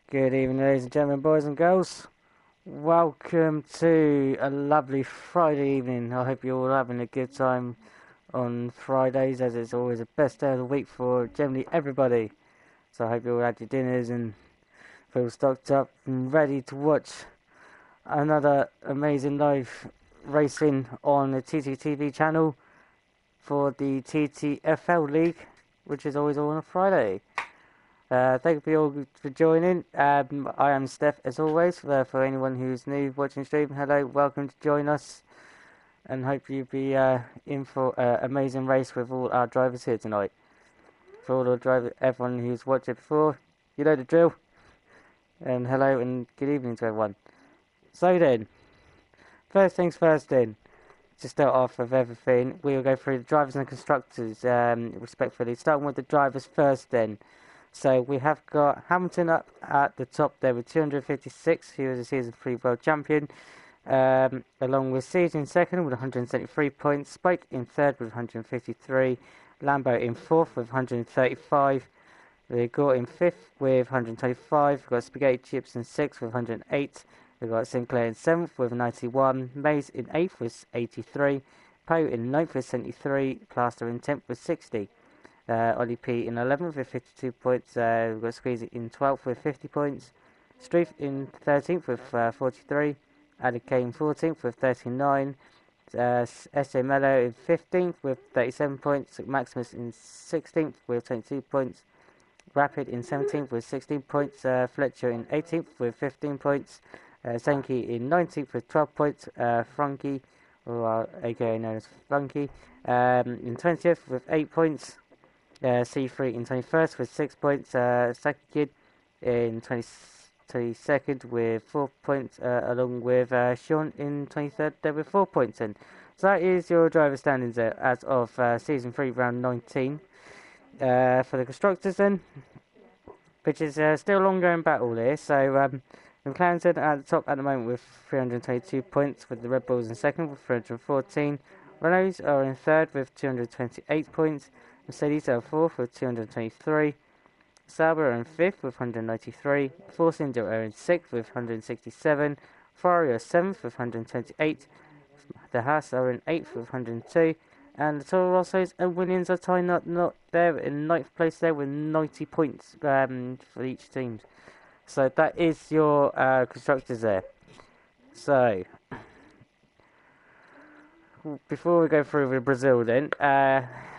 Good evening, ladies and gentlemen, boys and girls. Welcome to a lovely Friday evening. I hope you're all having a good time on Fridays, as it's always the best day of the week for generally everybody. So I hope you all had your dinners and feel stocked up and ready to watch another amazing live racing on the TTTV channel for the TTFL League, which is always on a Friday. Thank you all for joining. I am Steph, as always. For anyone who's new watching stream, hello, welcome to join us, and hope you'll be in for an amazing race with all our drivers here tonight. For all the drivers, everyone who's watched it before, you know the drill. And hello and good evening to everyone. So then, first things first. Then, to start off with everything, we'll go through the drivers and constructors respectfully. Starting with the drivers first. Then. So we have got Hamilton up at the top there with 256, who is a Season 3 World Champion, along with Siege in second with 173 points, Spike in third with 153, Lambo in fourth with 135, we've got in fifth with 125, we've got Spaghetti Chips in sixth with 108, we've got Sinclair in seventh with 91, Maze in eighth with 83, Poe in ninth with 73, Plaster in 10th with 60. Ollie P in 11th with 52 points. We've got Squeezy in 12th with 50 points. Streef in 13th with 43. Ali K in 14th with 39. SJ Mello in 15th with 37 points. Maximus in 16th with 22 points. Rapid in 17th with 16 points. Fletcher in 18th with 15 points. Senki in 19th with 12 points. Frankie, or aka known as Funky, in 20th with 8 points. C3 in 21st with 6 points. Saki Kid in 22nd with 4 points, along with Sean in 23rd there with 4 points in. So that is your driver standings there as of Season 3 round 19. For the constructors then, which is still an ongoing battle here. So McLaren's at the top at the moment with 322 points, with the Red Bulls in second with 314. Renaults are in third with 228 points. Mercedes are fourth with 223. Sauber are in fifth with 193. Force India are in sixth with 167. Ferrari are seventh with 128. The Haas are in eighth with 102. And the Toro Rossos and Williams are tying up not there in ninth place there with 90 points for each team. So that is your constructors there. So before we go through with Brazil then,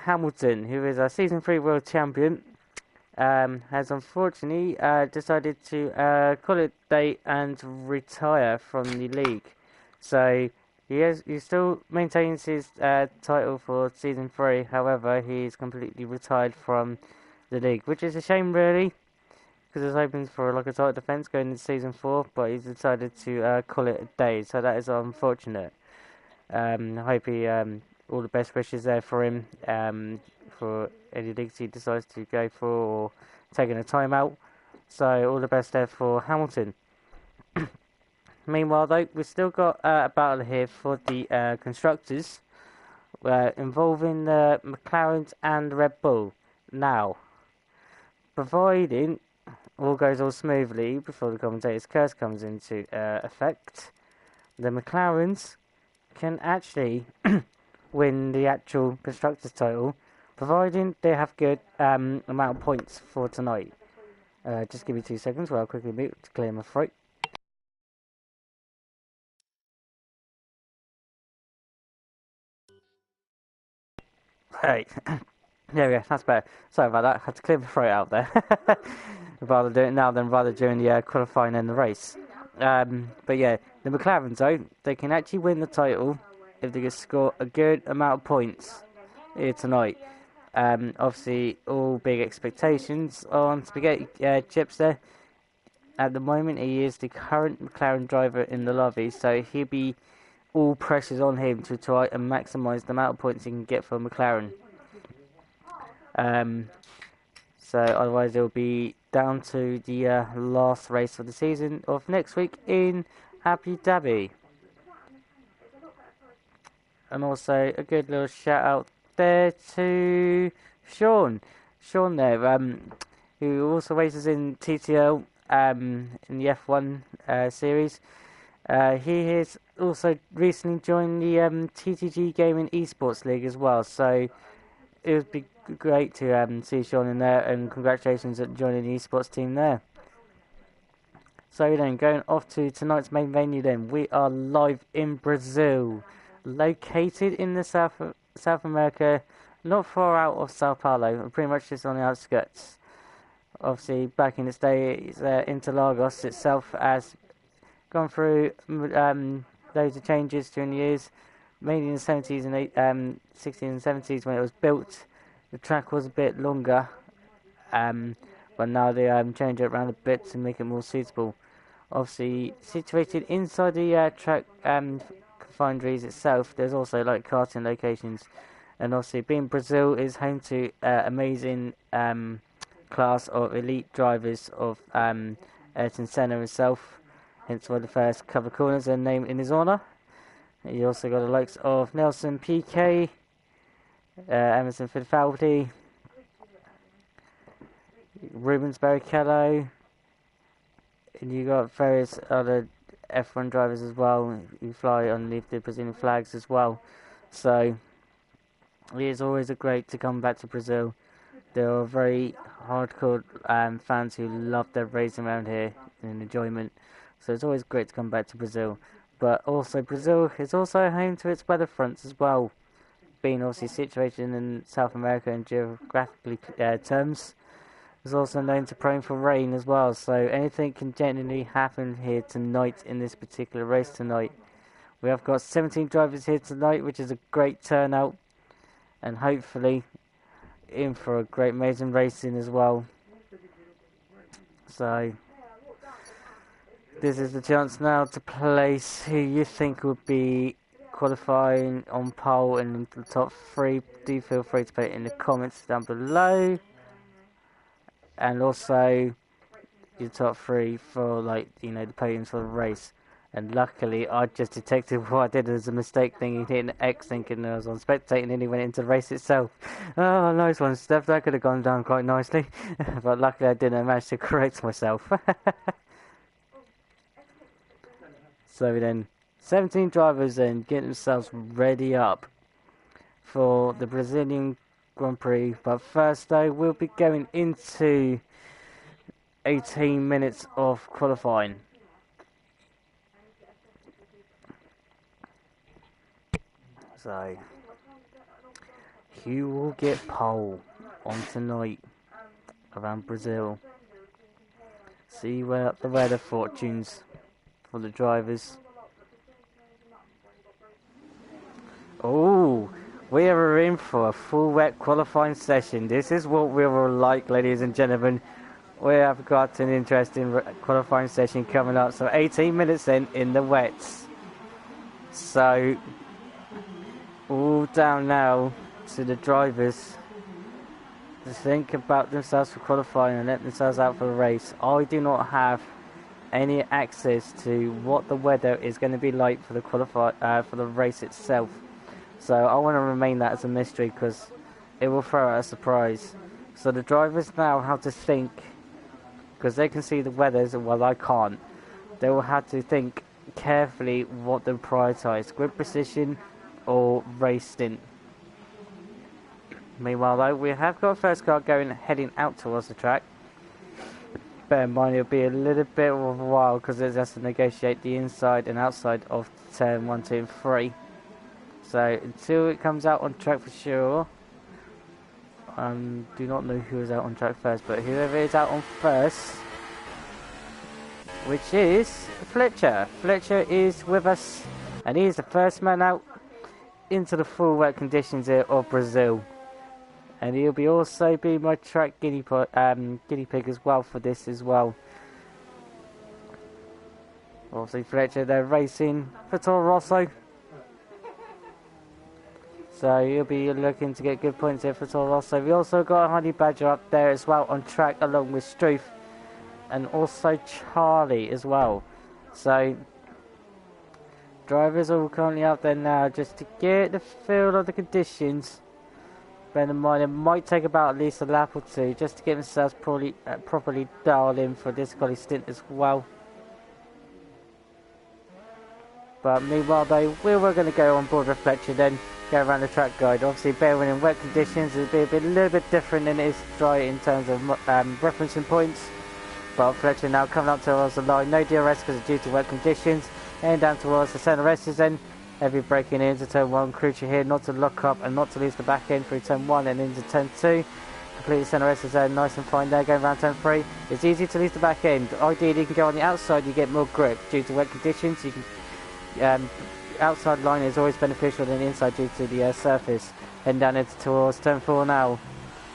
Hamilton, who is our Season 3 World Champion, has unfortunately decided to call it a day and retire from the league. So he still maintains his title for Season 3, however he's completely retired from the league, which is a shame really, because he's hoping for like a title defence going into Season 4, but he's decided to call it a day, so that is unfortunate. I hope he all the best wishes there for him, for any leagues he decides to go for or taking a time out. So all the best there for Hamilton. Meanwhile though, we've still got a battle here for the constructors, involving the McLarens and Red Bull. Now, providing all goes all smoothly before the commentator's curse comes into effect, the McLarens can actually win the actual constructors title, providing they have good amount of points for tonight. Just give me 2 seconds while I quickly mute to clear my throat. Right, there we go, that's better. Sorry about that, I had to clear my throat out there. Rather do it now than rather during the qualifying and the race. But yeah, the McLaren though, they can actually win the title if they can score a good amount of points here tonight. Obviously, all big expectations on Spaghetti Chips there. At the moment, he is the current McLaren driver in the lobby, so he'll be all pressures on him to try and maximise the amount of points he can get for McLaren. So otherwise, it'll be down to the last race of the season of next week in Abu Dhabi. And also a good little shout out there to Sean there, who also races in TTL in the F1 series. He has also recently joined the TTG Gaming Esports League as well, so it would be great to see Sean in there, and congratulations at joining the esports team there. So then, going off to tonight's main venue then, we are live in Brazil, located in the South America, not far out of Sao Paulo, pretty much just on the outskirts. Obviously, back in its day, Interlagos itself has gone through loads of changes during the years, mainly in the 70s and 60s and 70s when it was built. The track was a bit longer, but now they change it around a bit to make it more suitable. Obviously, situated inside the track confineries itself, there's also like karting locations, and obviously being Brazil is home to amazing class of elite drivers of Ayrton Senna himself, hence why the first couple of corners are named in his honour. You also got the likes of Nelson Piquet, Emerson Fittipaldi, Rubens Barrichello, and you got various other F1 drivers as well who fly underneath the Brazilian flags as well. So it is always great to come back to Brazil. There are very hardcore fans who love their racing around here and enjoyment. So it's always great to come back to Brazil. But also Brazil is also home to its weather fronts as well, being obviously situated in South America in geographically terms. It's also known to prone for rain as well, so anything can genuinely happen here tonight in this particular race tonight. We have got 17 drivers here tonight, which is a great turnout, and hopefully in for a great amazing racing as well. So this is the chance now to place who you think would be qualifying on pole and into the top 3. Do feel free to put it in the comments down below. And also your top 3 for, like, you know, the podiums for the race. And luckily I just detected what I did as a mistake, thinking hitting X, thinking I was on spectating, and he went into the race itself. Oh, nice one, Steph. That could have gone down quite nicely. But luckily I didn't. I managed to correct myself. So then 17 drivers then get themselves ready up for the Brazilian Grand Prix. But first though, we'll be going into 18 minutes of qualifying. So who will get pole on tonight around Brazil? See where the weather fortunes for the drivers. Oh, we are in for a full wet qualifying session. This is what we were like, ladies and gentlemen. We have got an interesting qualifying session coming up. So 18 minutes in the wets. So all down now to the drivers to think about themselves for qualifying and let themselves out for the race. I do not have any access to what the weather is going to be like for the for the race itself. So I want to remain that as a mystery because it will throw out a surprise. So the drivers now have to think, because they can see the weather, well I can't. They will have to think carefully what they prioritise, grid precision or race stint. Meanwhile though, we have got a first car heading out towards the track. Bear in mind it'll be a little bit of a while because it has to negotiate the inside and outside of turn 1, 2 and 3. So until it comes out on track for sure, do not know who is out on track first, but whoever is out on first, which is Fletcher. Fletcher is with us, and he is the first man out into the full wet conditions here of Brazil. And he'll be also be my track guinea pig as well for this as well. Obviously Fletcher, they're racing for Toro Rosso. So he'll be looking to get good points here for Toro Rosso. We also got a Honey Badger up there as well on track along with Struth. And also Charlie as well. So drivers are currently out there now just to get the feel of the conditions Bear in mind, it might take about at least a lap or two just to get themselves properly dialed in for this quality stint as well. But meanwhile though, we were going to go on board with Fletcher, then go around the track guide. Obviously bearing in wet conditions, it'll be a little bit different than it is dry in terms of referencing points. But Fletcher now coming up towards the line, no DRS because it's due to wet conditions, and down towards the centre S's then. Heavy braking into turn 1, crucial here not to lock up and not to lose the back end through turn 1 and into turn 2. Completely centre S's there, nice and fine there, going around turn 3. It's easy to lose the back end. Ideally you can go on the outside, you get more grip due to wet conditions. You can outside line is always beneficial than the inside due to the surface. Heading down into towards turn 4 now.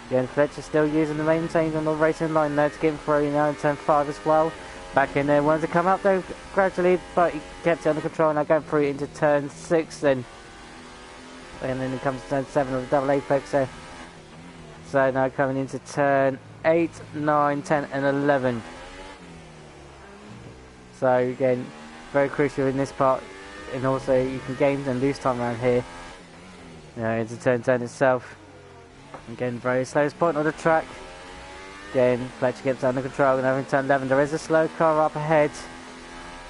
Again, Fletcher still using the maintains on the racing line there to get him through now in turn 5 as well. Back in there, wanted to come up though gradually, but he kept it under control. Now going through into turn 6 then. And then it comes to turn 7 with a double apex there. So now coming into turn 8, 9, 10 and 11. So again, very crucial in this part. And also you can gain and lose time around here. Into turn 10 itself. Again, very slowest point on the track. Again, Fletcher gets under control, and over in turn 11 there is a slow car up ahead,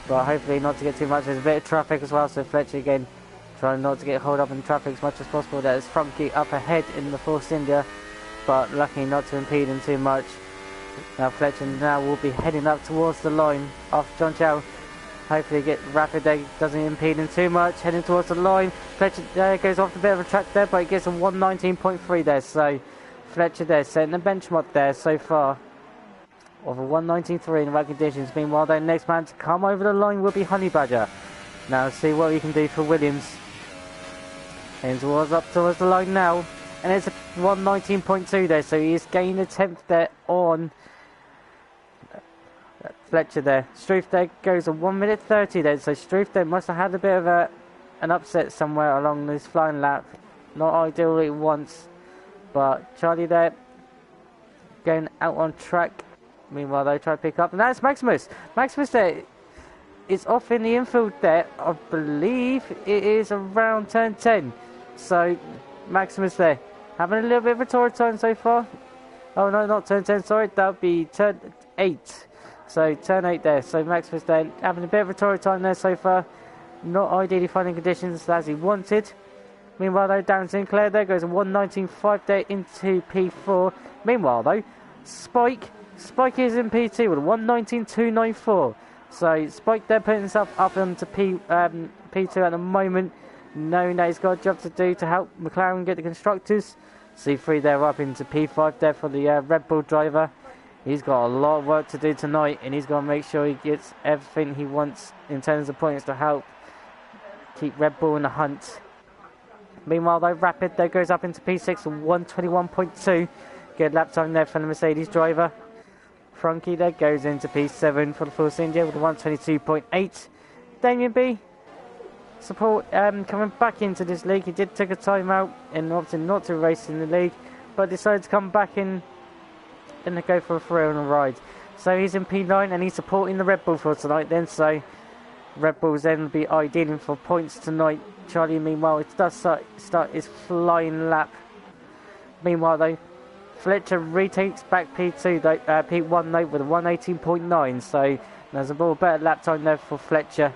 but hopefully not to get too much. There's a bit of traffic as well, so Fletcher again trying not to get hold up in traffic as much as possible. There's Funky up ahead in the Force India, but lucky not to impede him too much. Now Fletcher now will be heading up towards the line after John Chow. Hopefully get rapid there, doesn't impede him too much, heading towards the line. Fletcher goes off a bit of a track there, but he gets a 119.3 there, so Fletcher there setting the benchmark there so far of a 119.3 in the right conditions. Meanwhile the next man to come over the line will be Honey Badger. Now see what we can do for Williams. Heading up towards the line now, and it's a 119.2 there, so he's gained a 10th there on Fletcher there. Struth there goes a 1 minute 30 there, so Struth there must have had a bit of an upset somewhere along this flying lap. Not ideal at once, but Charlie there going out on track. Meanwhile they try to pick up, and that's Maximus. Maximus there is off in the infield there. I believe it is around turn 10. So Maximus there having a little bit of a torrid time so far. Oh no, not turn 10, sorry, that would be turn 8. So turn 8 there, so Maximus there having a bit of a torrid time there so far. Not ideally finding conditions as he wanted. Meanwhile though, Darren Sinclair there goes a 119.5 there into P4. Meanwhile though, Spike is in P2 with a 119.294. So Spike there putting himself up into P2 at the moment, knowing that he's got a job to do to help McLaren get the constructors. C3 there up into P5 there for the Red Bull driver. He's got a lot of work to do tonight, and he's got to make sure he gets everything he wants in terms of points to help keep Red Bull in the hunt. Meanwhile though, Rapid there goes up into P6 with 121.2. Good lap time there for the Mercedes driver. Frankie there goes into P7 for the Force India with 122.8. Damien B support coming back into this league. He did take a time out and opted not to race in the league, but decided to come back in and to go for a thrill and a ride. So he's in P9 and he's supporting the Red Bull for tonight then, so Red Bull's then be idealing for points tonight. Charlie meanwhile it does start his flying lap. Meanwhile though, Fletcher retakes back P2 though, P1 though with a 118.9, so there's a more better lap time there for Fletcher.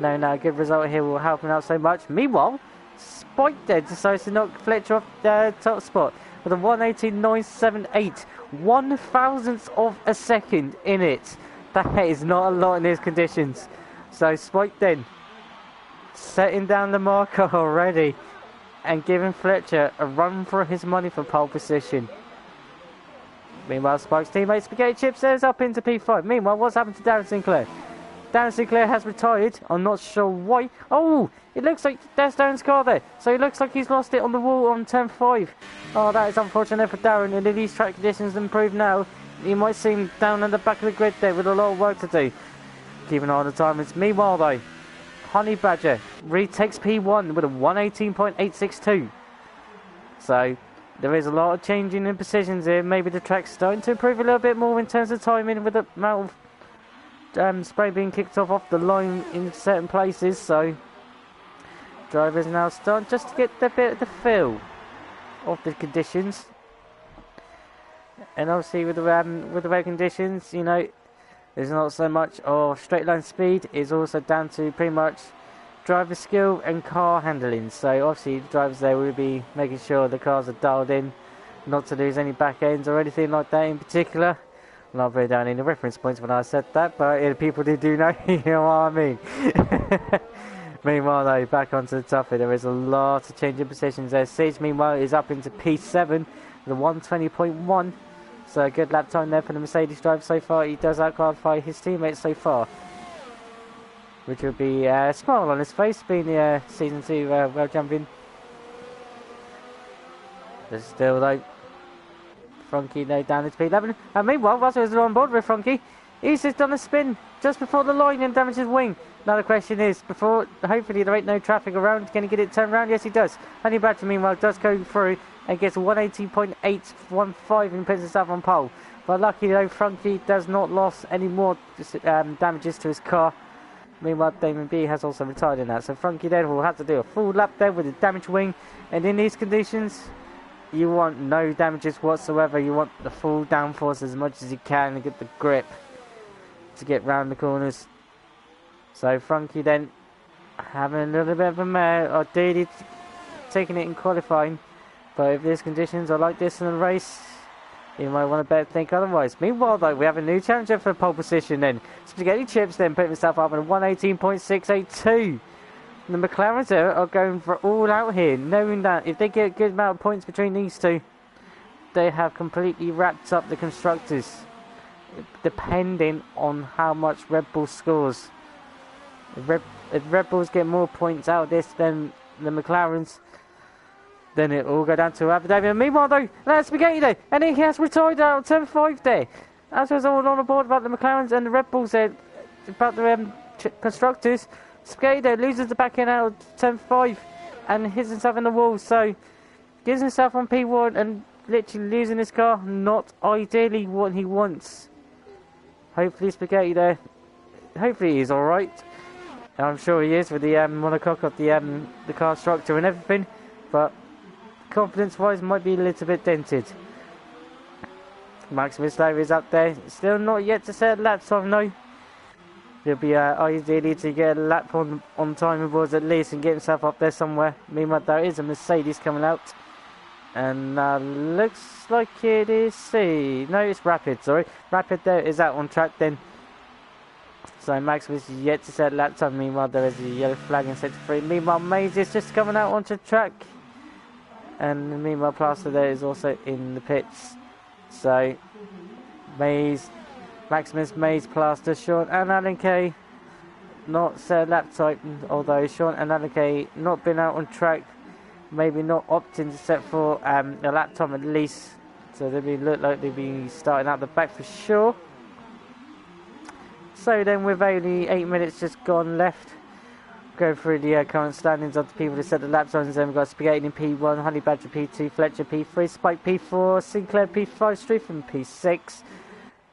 No, a good result here will help him out so much. Meanwhile, Spike there decides to knock Fletcher off the top spot with a 118.978, 1,000th of a second in it. That is not a lot in these conditions. So Spike then setting down the marker already and giving Fletcher a run for his money for pole position. Meanwhile, Spike's teammate Spaghetti Chips says up into P5. Meanwhile, what's happened to Darren Sinclair? Darren Sinclair has retired. I'm not sure why. Oh, it looks like there's Darren's car there. So it looks like he's lost it on the wall on turn 5. Oh, that is unfortunate for Darren. And if these track conditions improve now, he might seem down on the back of the grid there with a lot of work to do. Keep an eye on the timings. Meanwhile though, Honey Badger retakes P1 with a 118.862. So there is a lot of changing in positions here. Maybe the track's starting to improve a little bit more in terms of timing with the amount of spray being kicked off the line in certain places. So drivers now starting just to get a bit of the feel of the conditions. And obviously with the road conditions, you know, there's not so much of straight line speed. It's also down to pretty much driver skill and car handling. So obviously the drivers there will be making sure the cars are dialed in, not to lose any back ends or anything like that in particular. I'm not very down in the reference points when I said that, but people do know, you know what I mean. Meanwhile though, back onto the toughie, there is a lot of changing positions there. Siege meanwhile is up into P7, the 120.1. So a good lap time there for the Mercedes driver so far. He does out-qualify his teammates so far, which will be a smile on his face, being the Season 2 World Champion. There's still though, Frankie now down into P11. And meanwhile, Russell is on board with Frankie. He's just done a spin just before the line and damaged his wing. Now the question is, hopefully there ain't no traffic around, can he get it turned around? Yes he does. Honey Badger meanwhile does go through and gets 118.815 and puts himself on pole. But luckily though, Frankie does not lose any more damages to his car. Meanwhile, Damon B has also retired in that. So Frankie then will have to do a full lap there with a damaged wing. And in these conditions, you want no damages whatsoever. You want the full downforce as much as you can and get the grip to get round the corners. So Frankie then having a little bit of a mare, ideally taking it in qualifying. But if these conditions are like this in the race, you might want to better think otherwise. Meanwhile though, we have a new challenger for pole position then. Spaghetti Chips then putting himself up at 118.682. The McLarens are going for all out here, knowing that if they get a good amount of points between these two, they have completely wrapped up the constructors, depending on how much Red Bull scores. If Red Bulls get more points out of this than the McLarens, then it will go down to Abu Dhabi. And meanwhile though, that's Spaghetti there, and he has retired out of turn 5 there. As was all on board about the McLarens and the Red Bulls there, about the constructors. Spaghetti there loses the back end out of turn 5 and hits himself in the wall, so gives himself on P1 and literally losing his car. Not ideally what he wants. Hopefully Spaghetti there, hopefully he's alright. I'm sure he is with the monocoque of the car structure and everything, but confidence wise might be a little bit dented. Maximus though is up there, still not yet to set a lap time, no. He'll be ideally to get a lap on time boards at least and get himself up there somewhere. Meanwhile there is a Mercedes coming out, and looks like it is no, it's Rapid, sorry. Rapid there is out on track then. So Maximus is yet to set a lap time. Meanwhile there is a yellow flag in sector 3. Meanwhile Maze is just coming out onto track, and meanwhile Plaster there is also in the pits. So Maximus, Maze, Plaster, Sean and Alan K not set a lap time, although Sean and Alan K not been out on track, maybe not opting to set for a lap time at least, so they look like they'll be starting out the back for sure. So then with only 8 minutes just gone left, go through the current standings of the people that set the lap times. Then we've got Spaghetti in P1, Honey Badger P2, Fletcher P3, Spike P4, Sinclair P5, Streethen P6,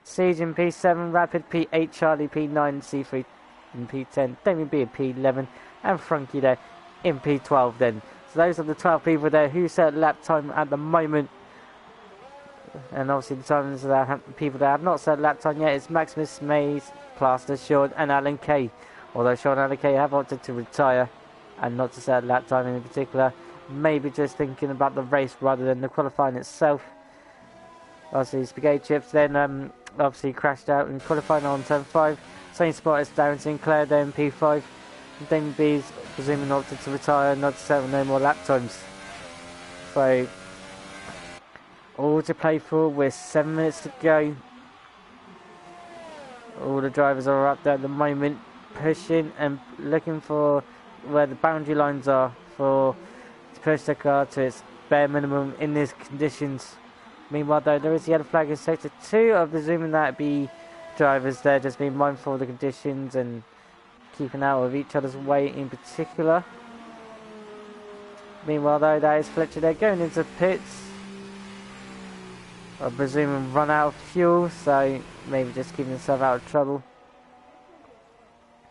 Siege in P7, Rapid P8, Charlie P9, C3 in P10, Damien B in P11, and Frankie there in P12 then. So those are the 12 people there who set lap time at the moment. And obviously the times that people that have not set lap time yet is Maximus, Maze, Plaster, Sean and Alan K. Although Sean and Alan K have opted to retire and not to set a lap time in particular. Maybe just thinking about the race rather than the qualifying itself. Obviously Spaghetti Chips then obviously crashed out in qualifying on turn 5. Same spot as Darren Sinclair there in P5. And Damien B's presuming opted to retire, not to set no more lap times. So all to play for with 7 minutes to go. All the drivers are up there at the moment, pushing and looking for where the boundary lines are to push the car to its bare minimum in these conditions. Meanwhile though, there is a yellow flag in sector 2. I'm presuming that be drivers there just being mindful of the conditions and keeping out of each other's way in particular. Meanwhile though, that is Fletcher there going into pits. I presume run out of fuel, so maybe just keeping himself out of trouble.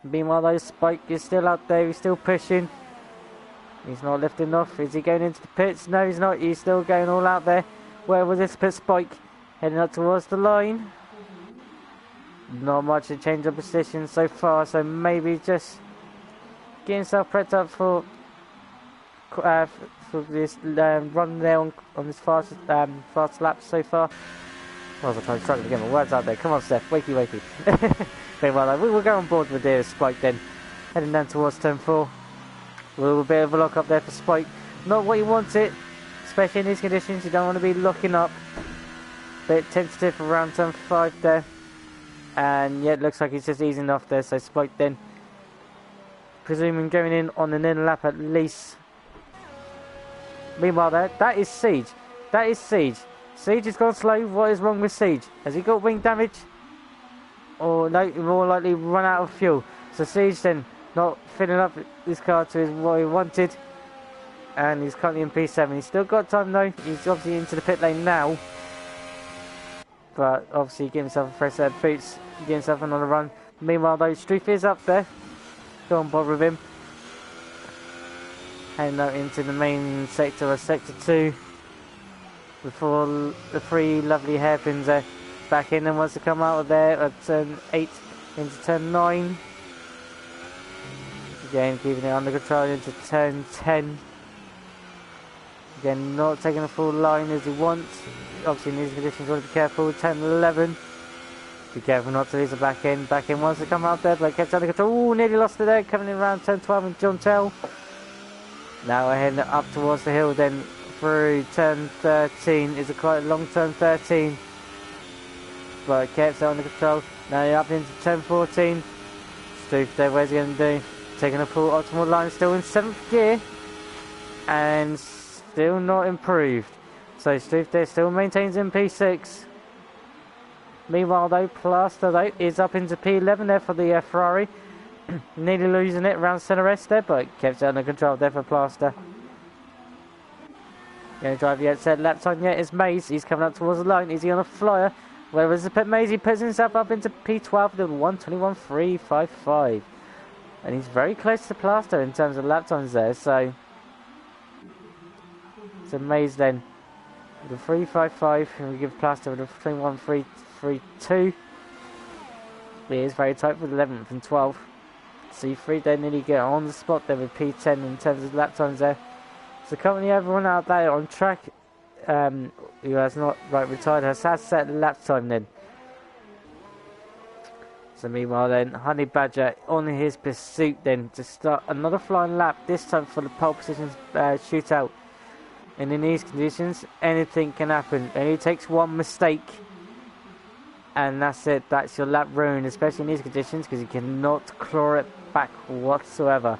Meanwhile though, Spike is still out there, he's still pushing. He's not lifting off. Is he going into the pits? No, he's not. He's still going all out there. Where was this pit spike? Heading up towards the line. Not much a change of position so far, so maybe just get himself prepped up for this run there on this fast lap so far. I was trying to struggle to get my words out there. Come on, Steph, wakey. Meanwhile, we will go on board with this Spike then, heading down towards turn 4. A little bit of a lock up there for Spike. Not what you want it, especially in these conditions. You don't want to be locking up. Bit tentative around turn 5 there. And yeah, it looks like he's just easing off there. So Spike then, presuming going in on an inner lap at least. Meanwhile, that is Siege. That is Siege. Siege has gone slow. What is wrong with Siege? Has he got wing damage? Or no, more likely run out of fuel. So Siege then not filling up this car to what he wanted. And he's currently in P7. He's still got time though. He's obviously into the pit lane now. But obviously give himself a fresh set of boots. Give himself another run. Meanwhile though, Struth is up there. Go on board with him. Heading out into the main sector of Sector 2. Before the 3 lovely hairpins there. Back in and wants to come out of there at turn 8 into turn 9. Again keeping it under control into turn 10. Again not taking a full line as he wants. Obviously in these conditions you want to be careful. Turn 11. Be careful not to lose the back end. Back end wants to come out there but kept under control. Ooh, nearly lost it there. Coming in around turn 12 and John Tell. Now we're heading up towards the hill then through turn 13. It's a quite long turn 13. But kept it under control. Now you're up into turn 14. Struth there, where's he going to do? Taking a full optimal line, still in 7th gear. And still not improved. So Struth there still maintains in P6. Meanwhile though, Plaster though is up into P11 there for the Ferrari. Nearly losing it around centre S there, but kept it under control there for Plaster. Going to drive the outside lap time yet is Maze. He's coming up towards the line. Is he on a flyer? Whereas the Maze, he puts himself up into P12 with 1:21.355. And he's very close to Plaster in terms of lap times there, so Maze then with a 3.55, and we give Plaster with a 21.332. He is very tight with 11th and 12th. C3 then nearly get on the spot there with P10 in terms of lap times there. So currently everyone out there on track who has not retired has set lap time then. So meanwhile then, Honey Badger on his pursuit then to start another flying lap, this time for the pole position shootout. And in these conditions, anything can happen. It only takes one mistake and that's it, that's your lap ruined, especially in these conditions because you cannot claw it back whatsoever.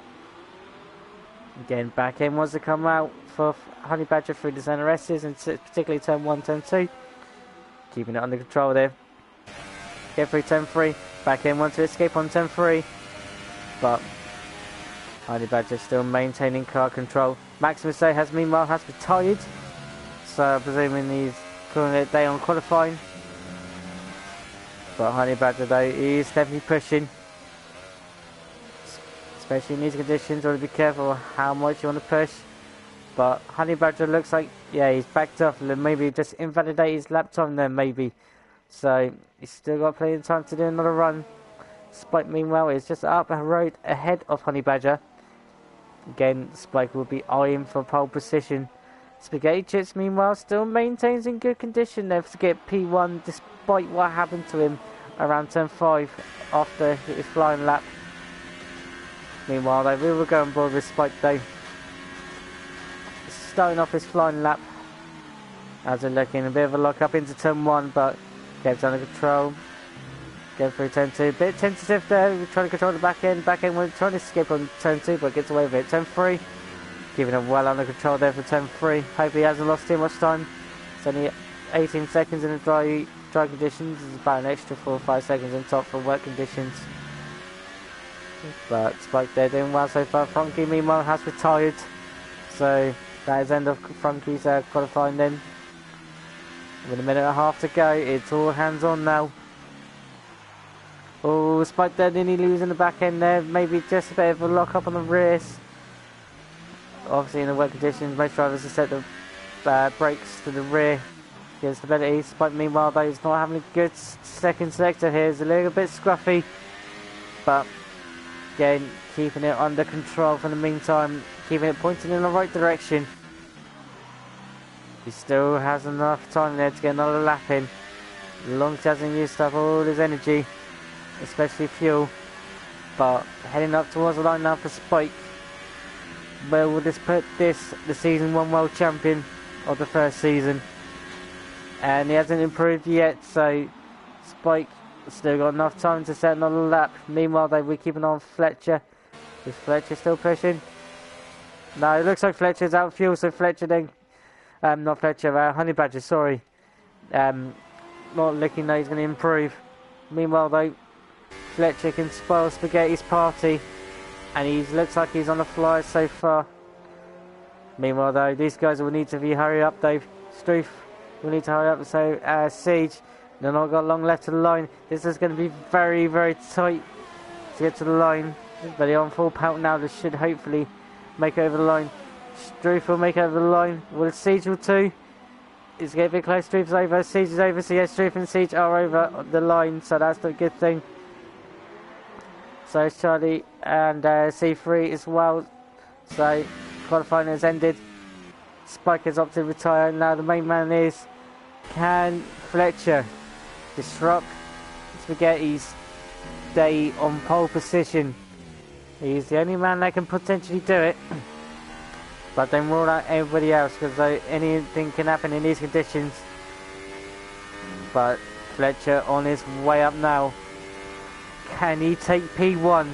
Again, back in wants to come out for Honey Badger through the center S's and particularly turn 1, turn 2. Keeping it under control there. Get through turn 3. Back in wants to escape on turn 3. But Honey Badger still maintaining car control. Maximus though has meanwhile retired. So presuming he's calling it a day on qualifying. But Honey Badger though is definitely pushing. Especially in these conditions, you want to be careful how much you want to push. But Honey Badger looks like, yeah, he's backed off. Maybe just invalidate his lap time then, maybe. So he's still got plenty of time to do another run. Spike meanwhile is just up the road ahead of Honey Badger. Again, Spike will be eyeing for pole position. Spaghetti Chips meanwhile still maintains in good condition there to get P1 despite what happened to him around turn 5 after his flying lap. Meanwhile though, we will go on board with Spike though. Starting off his flying lap. As we're looking a bit of a lock up into turn 1, but kept under control. Go through turn 2, bit tentative there, we're trying to control the back end we're trying to escape on turn 2 but gets away with it. Turn 3, keeping him well under control there for turn 3. Hope he hasn't lost too much time. It's only 18 seconds in the dry conditions, it's about an extra 4 or 5 seconds on top for wet conditions. But Spike there doing well so far. Frankie meanwhile has retired, so that is end of Frankie's qualifying then. With a minute and a half to go, it's all hands on now. Oh, Spike there nearly losing the back end there, maybe just a bit of a lock up on the rears. Obviously in the wet conditions, most drivers have set the brakes to the rear. Gives stability. Spike meanwhile though is not having a good second sector here. It's a little bit scruffy. But again, keeping it under control for the meantime. Keeping it pointing in the right direction. He still has enough time there to get another lap in. As long as he hasn't used up all his energy. Especially fuel. But heading up towards the line now for Spike. Where will this put this, the season 1 world champion of the first season? And he hasn't improved yet, so Spike still got enough time to set another lap. Meanwhile, they were keeping on Fletcher. Is Fletcher still pushing? No, it looks like Fletcher's out of fuel, so Fletcher then... not Fletcher, Honey Badger, sorry. Not looking like he's going to improve. Meanwhile, though, Fletcher can spoil Spaghetti's party. And he looks like he's on the fly so far. Meanwhile, though, these guys will need to hurry up, though. Struth will need to hurry up, so Siege, they've not got long left to the line. This is going to be very, very tight to get to the line. But they're on full pout now. They should hopefully make it over the line. Struth will make it over the line. Will Siege will too? It's getting a bit close. Struth's over. Siege is over. So yes, Struth and Siege are over the line. So that's the good thing. So it's Charlie and C3 as well. So qualifying has ended. Spike has opted to retire. Now the main man is, can Fletcher disrupt Spaghetti's day on pole position? He's the only man that can potentially do it. But don't rule out everybody else, because anything can happen in these conditions. But Fletcher on his way up now. Can he take P1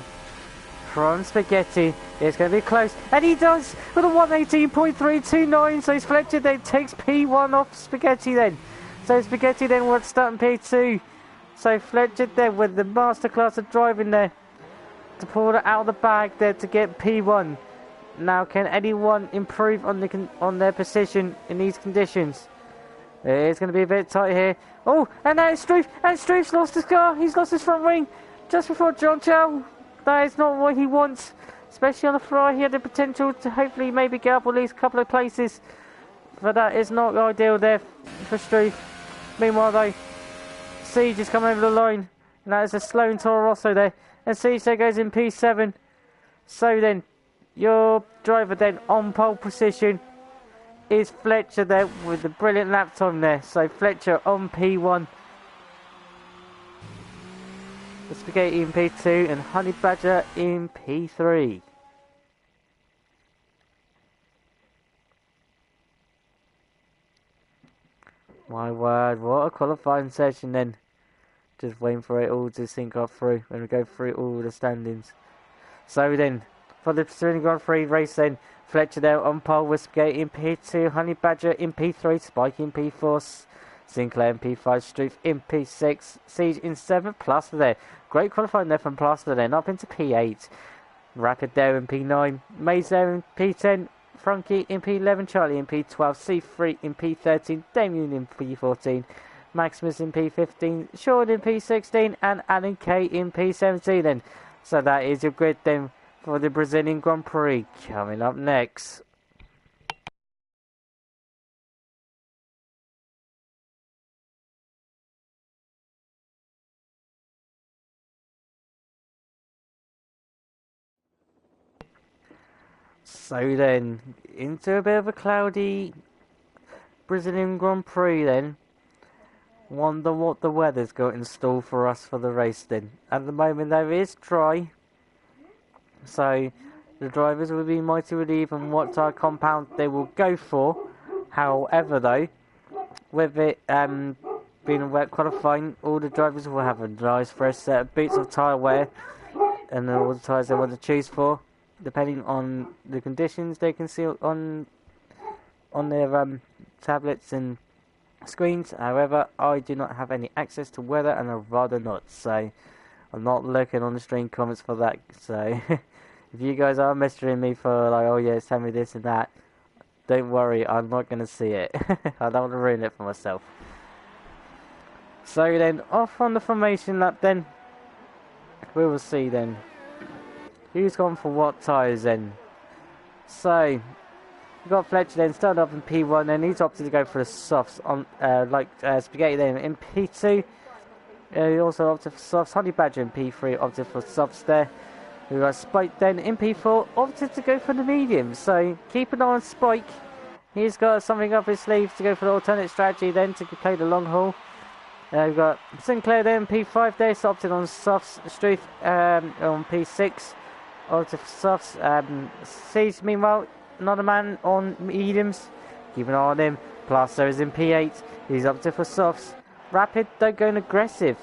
from Spaghetti? It's going to be close, and he does with a 118.329. So Fletcher then takes P1 off Spaghetti then. So Spaghetti then will start in P2. So Fletcher then with the masterclass of driving there to pull it out of the bag there to get P1. Now can anyone improve on their position in these conditions? It's going to be a bit tight here. Oh, and now it's Struth, and Struth's lost his car. He's lost his front wing just before John Chow. That is not what he wants, especially on the fly. He had the potential to hopefully maybe get up at least a couple of places, but that is not ideal there for Struth. Meanwhile though, Siege is coming over the line, and that is a slow Toro Rosso there, and Siege there goes in P7. So then, your driver then on pole position is Fletcher there with the brilliant lap time there. So Fletcher on P1. The Spaghetti in P2 and Honey Badger in P3. My word, what a qualifying session then. Just waiting for it all to sync up through when we go through all the standings. So then, for the Brazilian Grand Prix race then, Fletcher there on pole with Spaghetti in P2, Honey Badger in P3, Spike in P4, Sinclair in P5, Struth in P6, Siege in 7, Plaster there. Great qualifying there from Plaster then, up into P8. Rapid there in P9, Maze there in P10, Frankie in P11, Charlie in P12, C3 in P13, Damien in P14, Maximus in P15, Sean in P16, and Alan K in P17 then. So that is your grid then for the Brazilian Grand Prix. Coming up next. So then, into a bit of a cloudy Brazilian Grand Prix then. Wonder what the weather's got in store for us for the race then. At the moment there is dry. So the drivers will be mighty relieved on what tyre compound they will go for. However though, with it being a wet qualifying, all the drivers will have a nice fresh set of boots of tyre wear and all the tyres they want to choose for, depending on the conditions they can see on their tablets and screens. However, I do not have any access to weather, and I'd rather not, so I'm not looking on the stream comments for that. So if you guys are messaging me for like, oh yeah, tell me this and that, don't worry, I'm not going to see it. I don't want to ruin it for myself. So then, off on the formation lap then, we will see then who's gone for what tyres then. So We've got Fletcher then started off in P1, then he's opted to go for the softs on Spaghetti then in P2. He also opted for softs. Honey Badger in P3 opted for softs there. We've got Spike then in P4 opted to go for the mediums. So keep an eye on Spike. He's got something up his sleeve to go for the alternate strategy then to play the long haul. We've got Sinclair there in P5 there, so opted on softs. Struth on P6 opted for softs. Siege meanwhile another man on mediums. Keep an eye on him. Plaster is in P8. He's opted for softs. Rapid though going aggressive.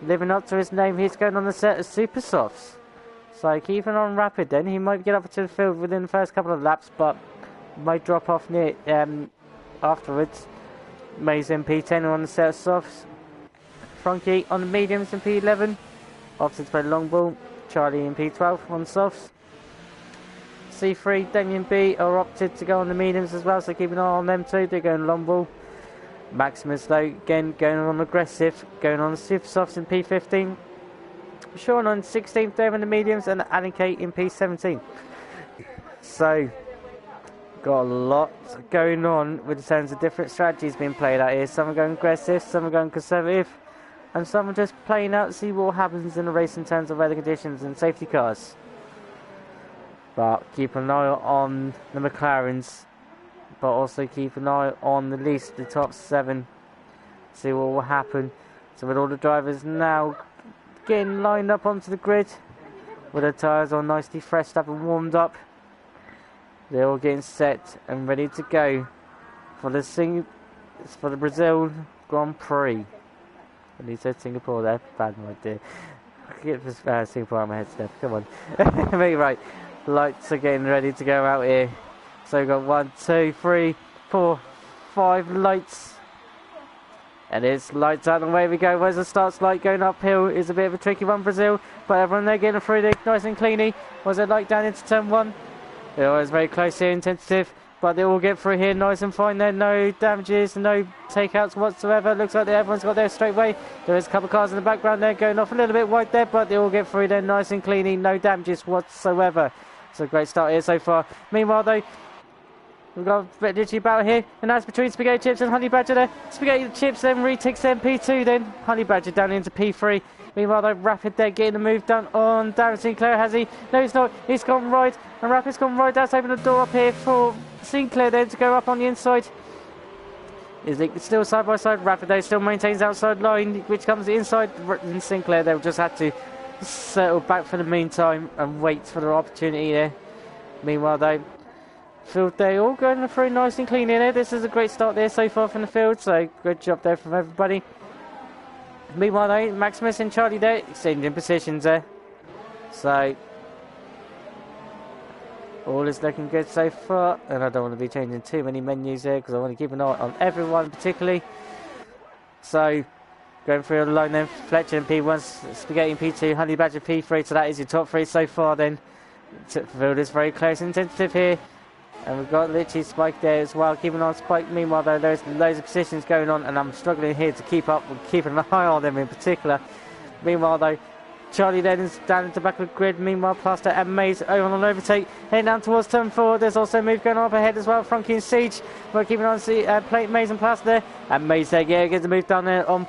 Living up to his name, he's going on the set of super softs. So keep an eye on Rapid then. He might get up to the field within the first couple of laps, but might drop off near afterwards. Maze in P10 on the set of softs. Frankie on the mediums in P11. Opted to play long ball. Charlie in P12 on softs. C3, Damien B are opted to go on the mediums as well, so keep an eye on them too. They're going long ball. Maximus though, again going on aggressive, going on the super softs in P15. Sean on 16th there in the mediums, and Alan K in P17. So, got a lot going on with the terms of different strategies being played out here. Some are going aggressive, some are going conservative, and some are just playing out to see what happens in the race in terms of weather conditions and safety cars. But keep an eye on the McLarens, but also keep an eye on at least the top 7. See what will happen. So with all the drivers now getting lined up onto the grid, with their tyres all nicely freshed up and warmed up, they're all getting set and ready to go for the Brazil Grand Prix. And he said Singapore there, bad idea. I get Singapore on my head stuff. Come on, maybe right. Lights are getting ready to go out here. So we've got 1, 2, 3, 4, 5 lights. And it's lights out and away we go. Where's the starts light going uphill? Is a bit of a tricky one, Brazil. But everyone there getting through there nice and cleanly. Was it like down into turn 1? It was very close here and tentative. But they all get through here nice and fine there. No damages, no takeouts whatsoever. Looks like everyone's got there straight away. There is a couple of cars in the background there going off a little bit wide there. But they all get through there nice and cleanly. No damages whatsoever. It's a great start here so far. Meanwhile though, we've got a bit of ditchy battle here, and that's between Spaghetti Chips and Honey Badger there. Spaghetti Chips then retakes them P2 then. Honey Badger down into P3. Meanwhile though, Rapid there getting the move done on Darren Sinclair, has he? No he's not, he's gone right, and Rapid's gone right. That's opened the door up here for Sinclair then to go up on the inside. Is it still side by side? Rapid though still maintains outside line, which comes inside, and Sinclair they'll just have to settle back for the meantime and wait for their opportunity there. Meanwhile though, field they all going through nice and clean in there. This is a great start there so far from the field, so good job there from everybody. Meanwhile though, Maximus and Charlie there exchanging positions there, so all is looking good so far. And I don't want to be changing too many menus there because I want to keep an eye on everyone particularly. So going through the line then, Fletcher in P1, Spaghetti in P2, Honey Badger P3, so that is your top 3 so far then. The field is very close and tentative here. And we've got literally Spike there as well, keeping on Spike. Meanwhile though, there's loads of positions going on and I'm struggling here to keep up and keeping an eye on them in particular. Meanwhile though, Charlie then is down at the back of the grid. Meanwhile, Plaster and Maze over on an overtake, heading down towards turn 4. There's also a move going on up ahead as well. Frankie and Siege, we're keeping on Maze and Plaster there. And Maze there, yeah, gets the move done there on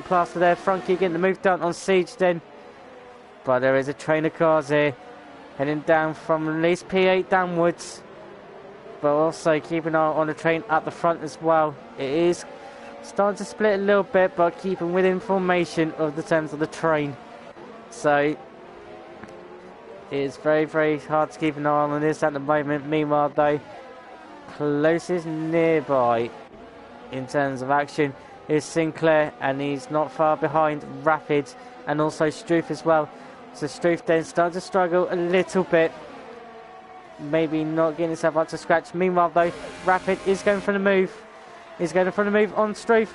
Plaster there. Frankie getting the move done on Siege then. But there is a train of cars here, heading down from at least P8 downwards. But also keep an eye on the train at the front as well. It is starting to split a little bit, but keeping within formation of the terms of the train. So it's very, very hard to keep an eye on this at the moment. Meanwhile though, closest nearby in terms of action is Sinclair, and he's not far behind Rapid and also Struth as well. So Struth then starting to struggle a little bit, maybe not getting himself up to scratch. Meanwhile though, Rapid is going for the move. He's going for the move on Struth.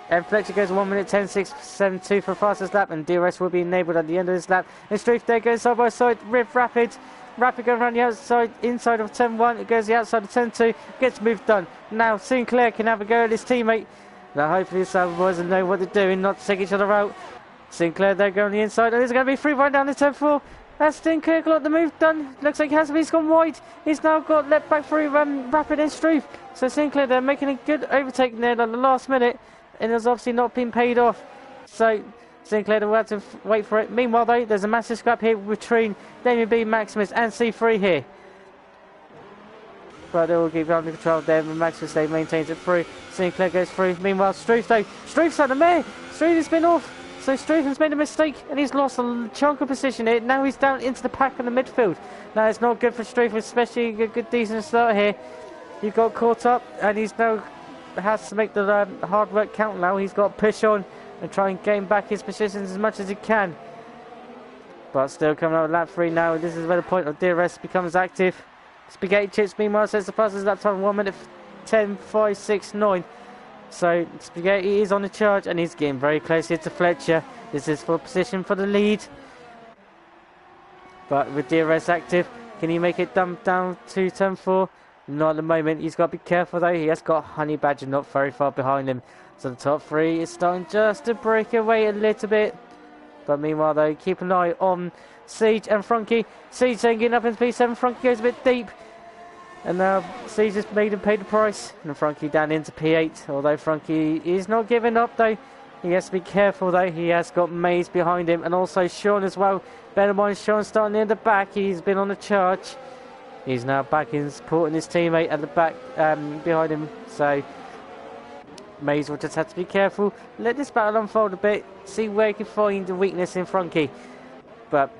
And Fletcher goes 1 minute 10.672 for fastest lap, and DRS will be enabled at the end of this lap. And Struth there goes side by side with Rapid. Rapid going around the outside, inside of turn 1. It goes the outside of turn 2. Gets moved done. Now Sinclair can have a go at his teammate. Now hopefully the other boys know what they're doing, not to take each other out. Sinclair there going on the inside, and there's going to be free run down to turn 4. That's Sinclair got the move done. Looks like he's gone wide. He's now got let back through Rapid and Struve. So Sinclair, they're making a good overtake there at the last minute. And it's obviously not been paid off. So Sinclair will have to wait for it. Meanwhile, though, there's a massive scrap here between Damien B, Maximus, and C3 here. But they will keep under control there. Maximus, they maintains it through. Sinclair goes through. Meanwhile, Struve, though. Struve's had a mare. Struve has been off. So Struve has made a mistake and he's lost a chunk of position here. Now he's down into the pack in the midfield. Now it's not good for Struve, especially a good decent start here. He got caught up and he's now has to make the hard work count now. He's got to push on and try and gain back his positions as much as he can. But still coming out of lap 3 now. This is where the point of DRS becomes active. Spaghetti Chips meanwhile says the fastest lap time 1 minute 10.569. So Spaghetti is on the charge and he's getting very close here to Fletcher. This is for position for the lead. But with DRS active, can he make it dump down to turn 4? Not at the moment. He's got to be careful though. He has got Honey Badger not very far behind him. So the top 3 is starting just to break away a little bit. But meanwhile though, keep an eye on Siege and Frankie. Siege getting up into P7. Frankie goes a bit deep. And now Siege has made him pay the price. And Frankie down into P8. Although Frankie is not giving up though. He has to be careful though. He has got Maze behind him. And also Sean as well. Bear in mind Sean starting near the back. He's been on the charge. He's now back in supporting his teammate at the back behind him. So Maze will just have to be careful. Let this battle unfold a bit. See where he can find the weakness in Frankie. But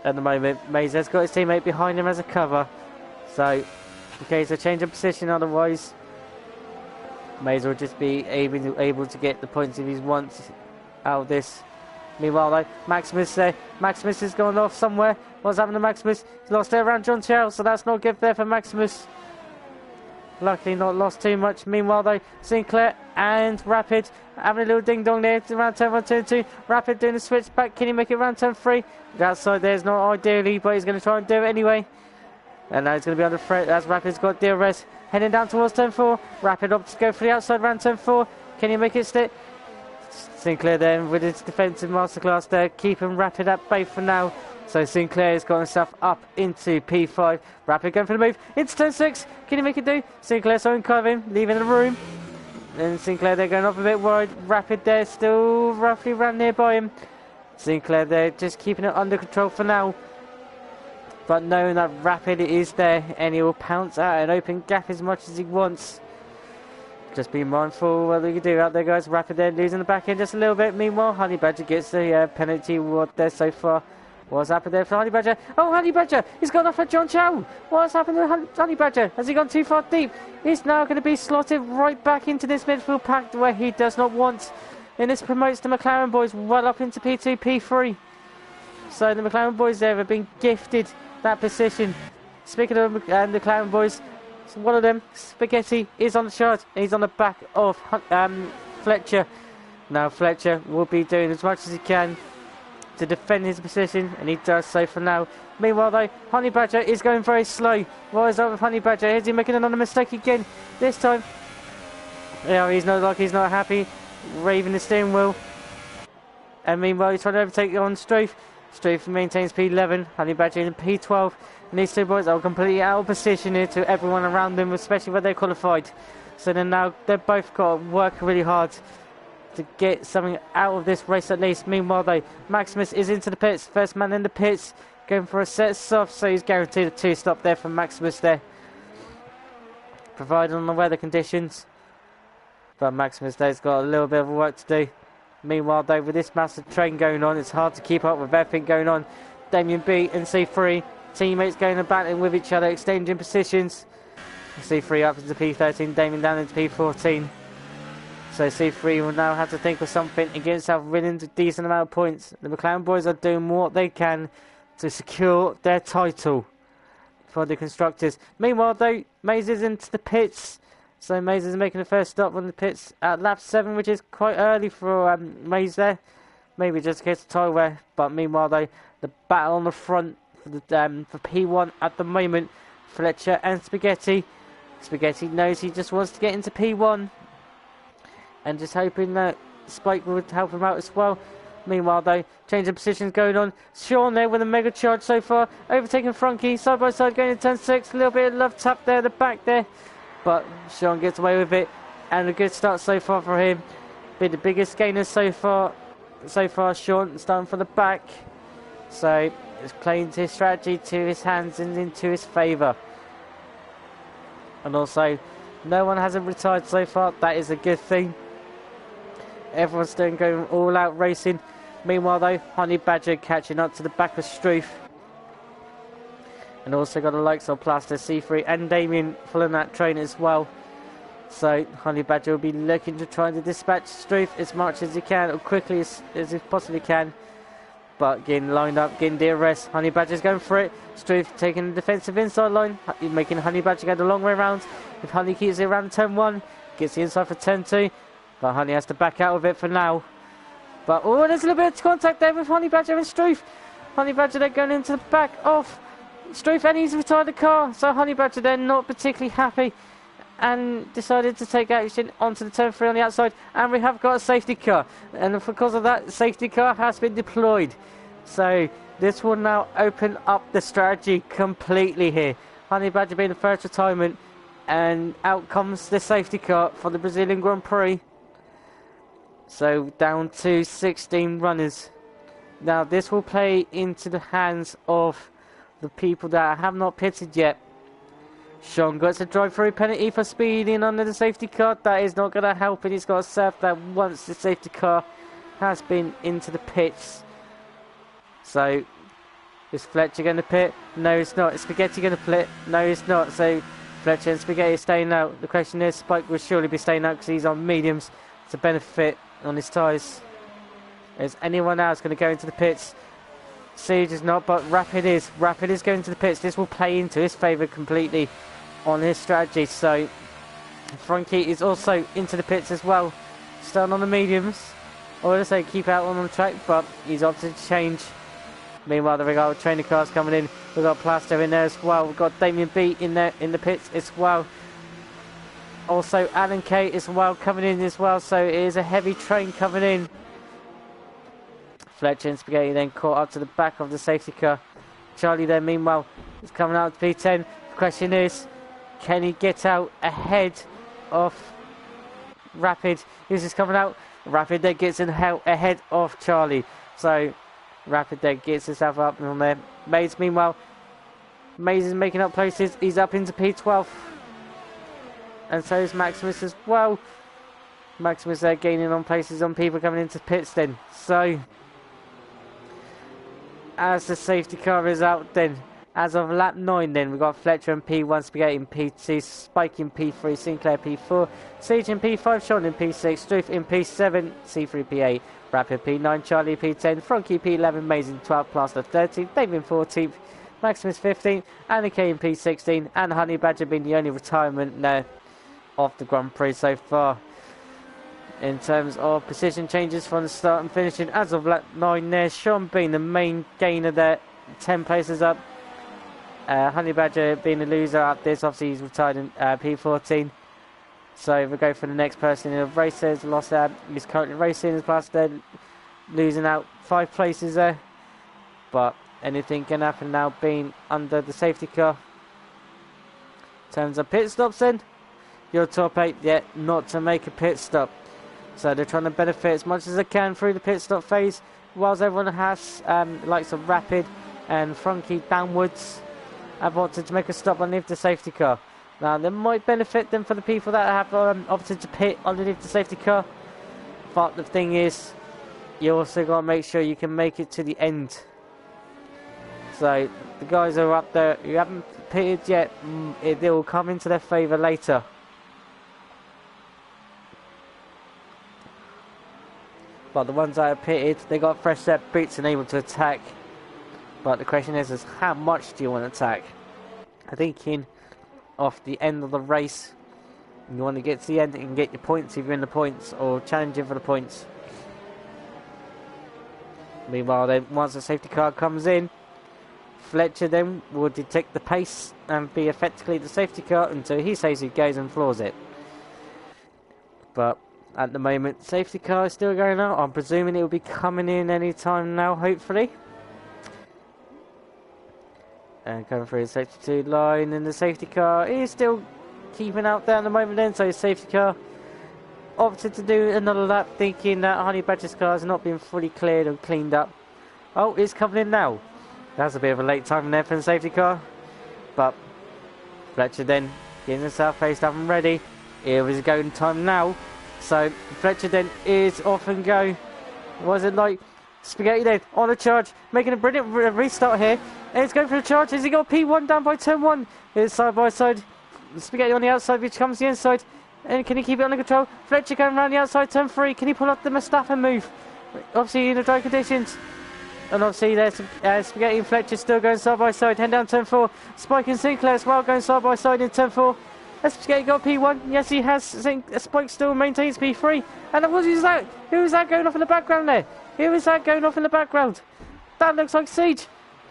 at the moment Maze has got his teammate behind him as a cover. So okay, so change of position, otherwise Maze will just be able to get the points if he wants out of this. Meanwhile though, Maximus there. Maximus has gone off somewhere. What's happened to Maximus? He's lost there around John Chow, so that's not good there for Maximus. Luckily not lost too much. Meanwhile though, Sinclair and Rapid having a little ding dong there around turn 1, turn 2. Rapid doing the switch back. Can he make it around turn 3? The outside there is not ideally, but he's going to try and do it anyway. And now he's going to be under threat as Rapid's got DRS. Heading down towards turn 4. Rapid opts to go for the outside around turn 4. Can he make it stick? Sinclair there with his defensive masterclass there, keeping Rapid at bay for now. So Sinclair has got himself up into P5. Rapid going for the move into turn 6. Can he make it do? Sinclair so uncovering, leaving the room. And Sinclair there going off a bit wide. Rapid there still roughly around nearby him. Sinclair there just keeping it under control for now. But knowing that Rapid is there and he will pounce out an open gap as much as he wants. Just be mindful what we can do out there, guys. Rapid there losing the back end just a little bit. Meanwhile, Honey Badger gets the penalty reward there so far. What's happened there for Honey Badger? Oh, Honey Badger! He's gone off at John Chow! What's happened to Honey Badger? Has he gone too far deep? He's now going to be slotted right back into this midfield pack where he does not want. And this promotes the McLaren boys well up into P2, P3. So the McLaren boys there have been gifted that position. Speaking of the McLaren boys, one of them, Spaghetti, is on the charge. He's on the back of Fletcher. Now Fletcher will be doing as much as he can to defend his position, and he does so for now. Meanwhile though, Honey Badger is going very slow. What is up with Honey Badger? Is he making another mistake again? This time, yeah, he's not happy. Raving the steering wheel. And meanwhile he's trying to overtake on Struve. Struve maintains P11, Honey Badger in P12. And these two boys are completely out of position here to everyone around them, especially when they're qualified. So then now they've both got to work really hard to get something out of this race at least. Meanwhile though, Maximus is into the pits, first man in the pits, going for a set soft, so he's guaranteed a 2-stop there from Maximus there, provided on the weather conditions. But Maximus there's got a little bit of work to do. Meanwhile though, with this massive train going on, it's hard to keep up with everything going on. Damien B and C3, teammates going and battling with each other, exchanging positions. C3 up into P13, Damien down into P14. So C3 will now have to think of something and get himself winning a decent amount of points. The McLaren boys are doing what they can to secure their title for the constructors. Meanwhile though, Maze is into the pits. So Maze is making the first stop on the pits at lap 7, which is quite early for Maze there. Maybe just in case of tyre wear. But meanwhile though, the battle on the front for P1 at the moment. Fletcher and Spaghetti. Spaghetti knows he just wants to get into P1. And just hoping that Spike would help him out as well. Meanwhile, though, change of positions going on. Sean there with a mega charge so far. Overtaking Frankie, side by side going into turn 6. A little bit of love tap there, the back there. But Sean gets away with it. And a good start so far for him. Been the biggest gainer so far. Sean starting from the back. So, it's playing his strategy to his hands and into his favour. And also, no one hasn't retired so far. That is a good thing. Everyone's still going all out racing. Meanwhile though, Honey Badger catching up to the back of Struth. And also got the likes of Plaster, C3 and Damien following that train as well. So Honey Badger will be looking to try to dispatch Struth as much as he can, or quickly as he possibly can. But getting lined up, getting DRS. Honey Badger's going for it. Struth taking the defensive inside line, making Honey Badger go the long way around. If Honey keeps it around turn 1, gets the inside for turn 2. But Honey has to back out of it for now. But, oh, there's a little bit of contact there with Honey Badger and Struth. Honey Badger there going into the back of Struth, and he's retired the car. So Honey Badger then not particularly happy and decided to take action onto the turn 3 on the outside. And we have got a safety car. And because of that, safety car has been deployed. So this will now open up the strategy completely here. Honey Badger being the first retirement. And out comes the safety car for the Brazilian Grand Prix. So down to 16 runners. Now this will play into the hands of the people that have not pitted yet. Sean gets a drive-through penalty for speeding under the safety car. That is not going to help, and he's got to serve that once the safety car has been into the pits. So is Fletcher going to pit? No, it's not. Is Spaghetti going to pit? No, it's not. So Fletcher and Spaghetti are staying out. The question is, Spike will surely be staying out because he's on mediums to benefit on his tyres. Is anyone else going to go into the pits? Siege is not, but Rapid is. Rapid is going to the pits. This will play into his favour completely on his strategy. So Frankie is also into the pits as well. Starting on the mediums. I would say keep out on the track, but he's opted to change. Meanwhile, we've got trainer cars coming in. We've got Plaster in there as well. We've got Damien B in there in the pits as well. Also Alan K as well coming in as well. So it is a heavy train coming in. Fletcher and Spaghetti then caught up to the back of the safety car. Charlie there meanwhile is coming out to P10. The question is, can he get out ahead of Rapid? Who's just coming out? Rapid there gets in ahead of Charlie. So Rapid there gets himself up on there. Maze meanwhile, Maze is making up places. He's up into P12. And so is Maximus as well. Maximus there gaining on places on people coming into pits then. So as the safety car is out then, as of lap 9 then, we've got Fletcher in P1, Spaghetti in P2, Spike in P3, Sinclair P4, Siege in P5, Sean in P6, Struth in P7, C3 P8, Rapid P9, Charlie P10, Frankie P11, Maze in 12, Plaster 13, Dave in 14th, Maximus 15th, Anna K in P16, and Honey Badger being the only retirement there of the Grand Prix so far. In terms of position changes from the start and finishing, as of lap 9 there, Sean being the main gainer there, 10 places up. Honey Badger being the loser at this, obviously he's retired in P14. So we'll go for the next person in the race. There's lost there, he's currently racing as past there, losing out 5 places there. But anything can happen now being under the safety car. In terms of pit stops then, your top 8 yet not to make a pit stop. So they're trying to benefit as much as they can through the pit stop phase, whilst everyone has the likes of Rapid and Frankie downwards have opted to make a stop underneath the safety car. Now they might benefit them for the people that have opted to pit underneath the safety car, but the thing is, you also got to make sure you can make it to the end. So the guys who are up there who haven't pitted yet, they will come into their favour later. But the ones that are pitted, they got fresh set boots and able to attack. But the question is how much do you want to attack? I think in off the end of the race, you want to get to the end and get your points if you're in the points, or challenging for the points. Meanwhile then, once the safety car comes in, Fletcher then will detect the pace and be effectively the safety car until he says he goes and floors it. But at the moment. Safety car is still going out. I'm presuming it will be coming in any time now, hopefully. And coming through the safety 2 line, and the safety car is still keeping out there at the moment then, so safety car opted to do another lap, thinking that Honey Badger's car has not been fully cleared and cleaned up. Oh, it's coming in now. That's a bit of a late time there for the safety car. But Fletcher then getting the south face up and ready. Here is going time now. So Fletcher then is off and go. What is it like? Spaghetti then on a charge, making a brilliant restart here. And it's going for the charge. Has he got P1 down by turn 1? It's side by side. Spaghetti on the outside, which comes the inside. And can he keep it under control? Fletcher going around the outside, turn 3. Can he pull off the Mustafa move? Obviously in the dry conditions. And obviously there's Spaghetti and Fletcher still going side by side. Head down turn 4. Spike and Sinclair as well going side by side in turn 4. Has Spaghetti got P1? Yes, he has. Spike still maintains P3. And what is that? Who is that going off in the background there? Who is that going off in the background? That looks like Siege.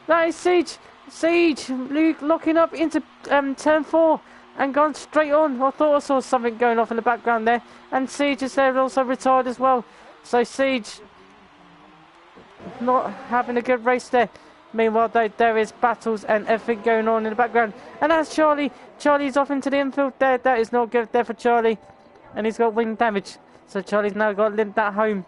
That is Siege. Siege locking up into turn 4. And gone straight on. I thought I saw something going off in the background there. And Siege is there also retired as well. So Siege not having a good race there. Meanwhile there is battles and everything going on in the background. And that's Charlie. Charlie's off into the infield there. That is not good there for Charlie. And he's got wing damage. So Charlie's now got to limp that home.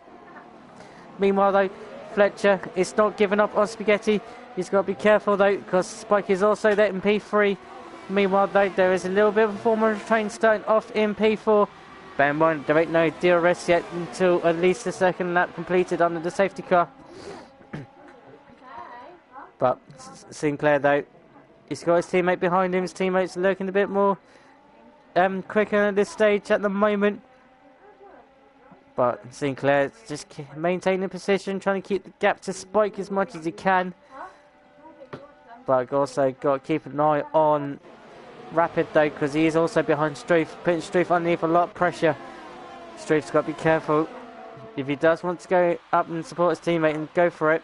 Meanwhile though, Fletcher is not giving up on Spaghetti. He's got to be careful though, because Spike is also there in P3. Meanwhile though, there is a little bit of a former train starting off in P4. Bear in mind, there ain't no DRS yet until at least the second lap completed under the safety car. But Sinclair though, he's got his teammate behind him. His teammate's looking a bit more quicker at this stage at the moment. But Sinclair just maintaining position, trying to keep the gap to Spike as much as he can. But also got to keep an eye on Rapid though, because he is also behind Struth, putting Struth underneath a lot of pressure. Struth's got to be careful if he does want to go up and support his teammate and go for it.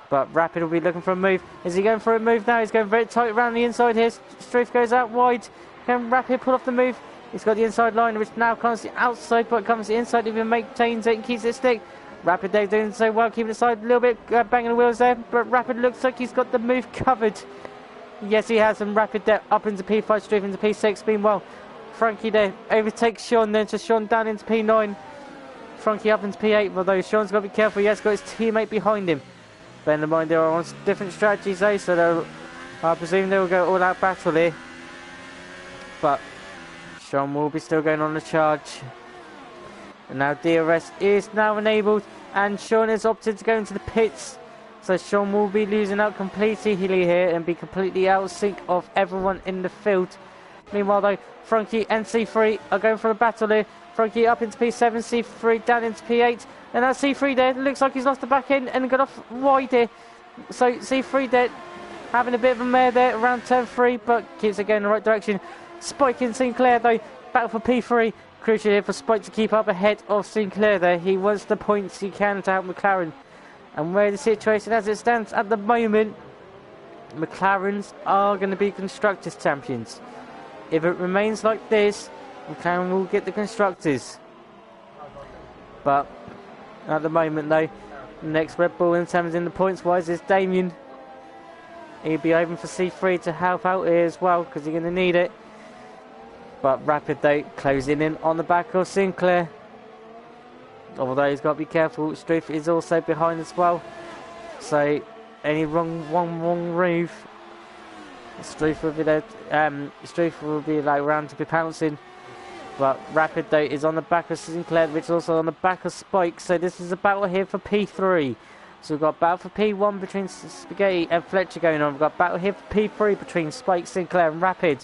But Rapid will be looking for a move. Is he going for a move now? He's going very tight around the inside here. Struth goes out wide. Can Rapid pull off the move? He's got the inside line, which now comes the outside, but comes the inside if he maintains it and keeps it stick. Rapid there doing so well, keeping it side a little bit, banging the wheels there, but Rapid looks like he's got the move covered. Yes, he has, and Rapid there up into P5, Struth into P6. Meanwhile, Frankie there overtakes Sean, then to Sean down into P9. Frankie up into P8, although Sean's got to be careful. He has got his teammate behind him. Bear in mind, there are on different strategies though, so I presume they will go all out battle here. But Sean will be still going on the charge. And now DRS is now enabled, and Sean has opted to go into the pits. So Sean will be losing out completely here and be completely out of sync of everyone in the field. Meanwhile though, Frankie and C3 are going for a battle here. Frankie up into P7, C3 down into P8. And now C3 there, looks like he's lost the back end and got off wide here. So C3 there, having a bit of a mare there around turn 3, but keeps it going in the right direction. Spike and Sinclair though, battle for P3. Crucial here for Spike to keep up ahead of Sinclair there. He wants the points he can to help McLaren. And where the situation as it stands at the moment, McLarens are going to be Constructors champions. If it remains like this, McLaren will get the Constructors. But at the moment though, the next Red Bull in terms in the points wise is Damien. He'll be hoping for C3 to help out here as well, because he's going to need it. But Rapid though, closing in on the back of Sinclair. Although he's got to be careful, Struth is also behind as well. So any wrong move, Struth will be there. Struth will be like around to be pouncing. But Rapid though is on the back of Sinclair, which is also on the back of Spike. So this is a battle here for P3. So we've got battle for P1 between Spaghetti and Fletcher going on. We've got battle here for P3 between Spike, Sinclair and Rapid.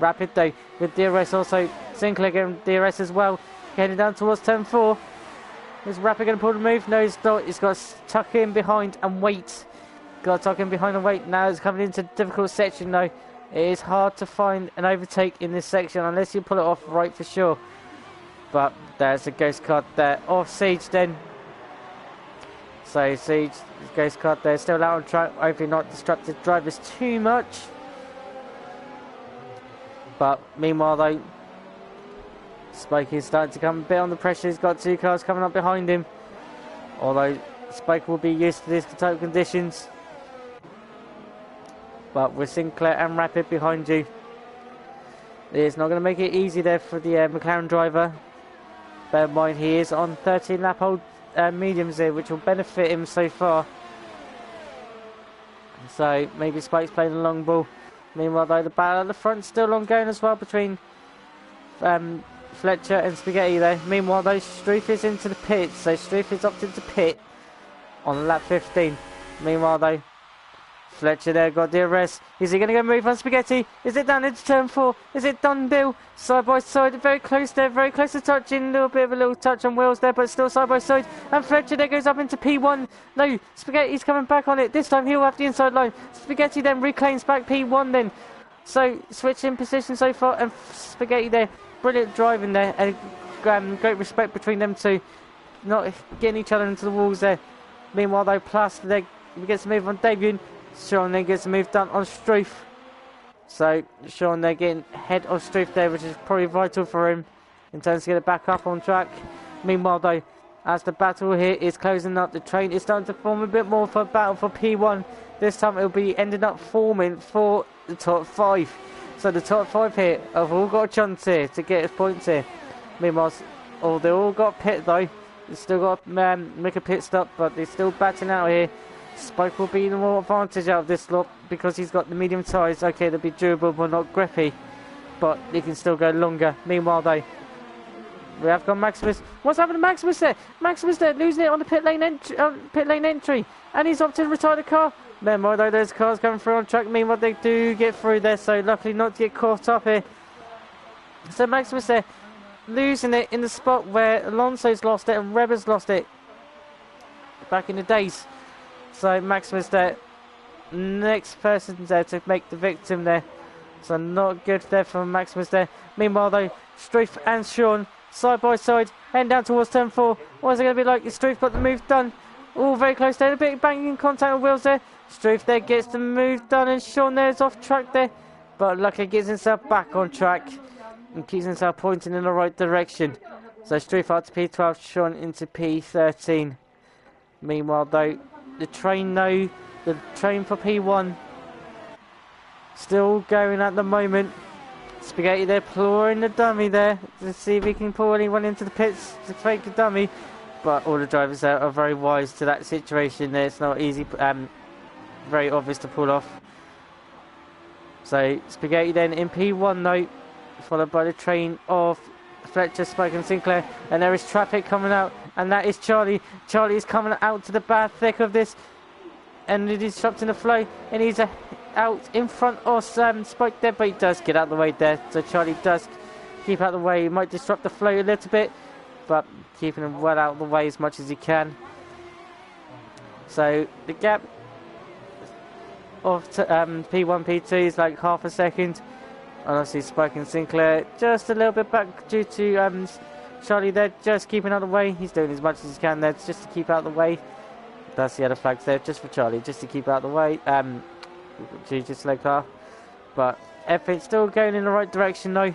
Rapid though with DRS also. Sinclair getting DRS as well. Heading down towards turn 4. Is Rapid going to pull the move? No, he's not. He's got to tuck in behind and wait. Got to tuck in behind and wait. Now it's coming into a difficult section though. It is hard to find an overtake in this section unless you pull it off right for sure. But there's a ghost card there off Siege then. So Siege, ghost card there, still out on track. Hopefully not disrupted drivers too much. But meanwhile though, Spikey's starting to come a bit on the pressure. He's got 2 cars coming up behind him. Although Spike will be used to this type of conditions. But with Sinclair and Rapid behind you, it's not going to make it easy there for the McLaren driver. Bear in mind he is on 13 lap old mediums here, which will benefit him so far. So maybe Spike's playing a long ball. Meanwhile though, the battle at the front still ongoing as well between Fletcher and Spaghetti there. Meanwhile though, Struth is into the pits, so Struth is opted to pit on lap 15. Meanwhile though, Fletcher there got the arrest. Is he going to go move on Spaghetti? Is it down into turn 4? Is it done deal? Side by side, very close there, very close to touching. A little bit of a little touch on wheels there, but still side by side. And Fletcher there goes up into P1. No, Spaghetti's coming back on it. This time he'll have the inside line. Spaghetti then reclaims back P1 then. So switching position so far, and Spaghetti there, brilliant driving there, and great respect between them two, not getting each other into the walls there. Meanwhile though, Plaster there gets a move on Damien. Sean then gets a move done on Struth. So Sean there getting head of Struth there, which is probably vital for him in terms to get it back up on track. Meanwhile though, as the battle here is closing up, the train is starting to form a bit more for a battle for P1. This time it'll be ending up forming for the top 5. So the top 5 here have all got a chance here to get his points here. Meanwhile, they all got pit though. They still got to make a pit stop, but they're still batting out here. Spike will be the more advantage out of this lot because he's got the medium tyres. Okay, they'll be durable but not grippy, but they can still go longer. Meanwhile though, we have got Maximus. What's happened to Maximus there? Maximus there, losing it on the pit lane entry, and he's opted to retire the car. Meanwhile though, there's cars coming through on track. Meanwhile they do get through there, so luckily not to get caught up here. So Maximus there, losing it in the spot where Alonso's lost it and Rebber's lost it back in the days. So Maximus there, next person there to make the victim there. So not good there from Maximus there. Meanwhile though, Struth and Sean side by side, heading down towards turn 4. What's it going to be like? Struth got the move done. All very close there, a bit banging contact on wheels there. Struth there gets the move done, and Sean there is off track there. But luckily gets himself back on track and keeps himself pointing in the right direction. So Struth out to P12, Sean into P13. Meanwhile though, the train for P1 still going at the moment. Spaghetti there clawing the dummy there to see if he can pull anyone into the pits to fake the dummy, but all the drivers there are very wise to that situation there. It's not easy, very obvious to pull off. So Spaghetti then in P1 though, followed by the train of Fletcher, Spike and Sinclair, and there is traffic coming out, and that is Charlie. Charlie is coming out to the bad thick of this, and it is disrupting the flow, and he's out in front of Spike there, but he does get out of the way there, so Charlie does keep out of the way. He might disrupt the flow a little bit, but keeping him well out of the way as much as he can. So the gap of P1, P2 is like half a second. Honestly, Spike and Sinclair just a little bit back due to Charlie there, just keeping out of the way. He's doing as much as he can there just to keep out of the way. That's the other flags there, just for Charlie, just to keep out of the way. Just slow car, but everything's still going in the right direction though.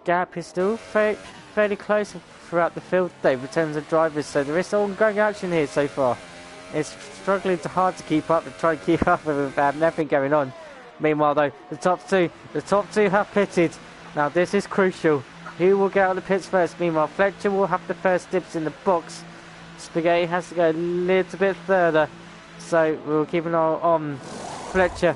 Gap is still fairly close throughout the field. They return the drivers, so there is ongoing action here so far. It's struggling hard to keep up and try and keep up with everything going on. Meanwhile though, the top two have pitted. Now this is crucial. Who will get out of the pits first? Meanwhile, Fletcher will have the first dips in the box. Spaghetti has to go a little bit further. So we'll keep an eye on Fletcher.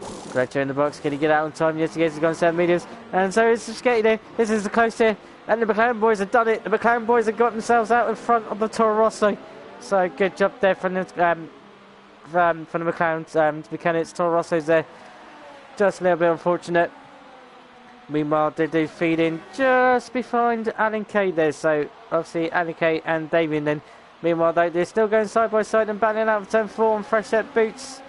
Fletcher in the box. Can he get out on time? Yes, he gets gone 7 meters. And so is Spaghetti there. This is the close here. And the McLaren boys have done it. The McLaren boys have got themselves out in front of the Toro Rosso. So good job there from the McLaren mechanics. Toro Rosso's there. Just a little bit unfortunate. Meanwhile, they do feed in just behind Alan Kay there. So obviously Alan Kay and Damien then. Meanwhile though, they're still going side by side and battling out of turn 4 on fresh set boots.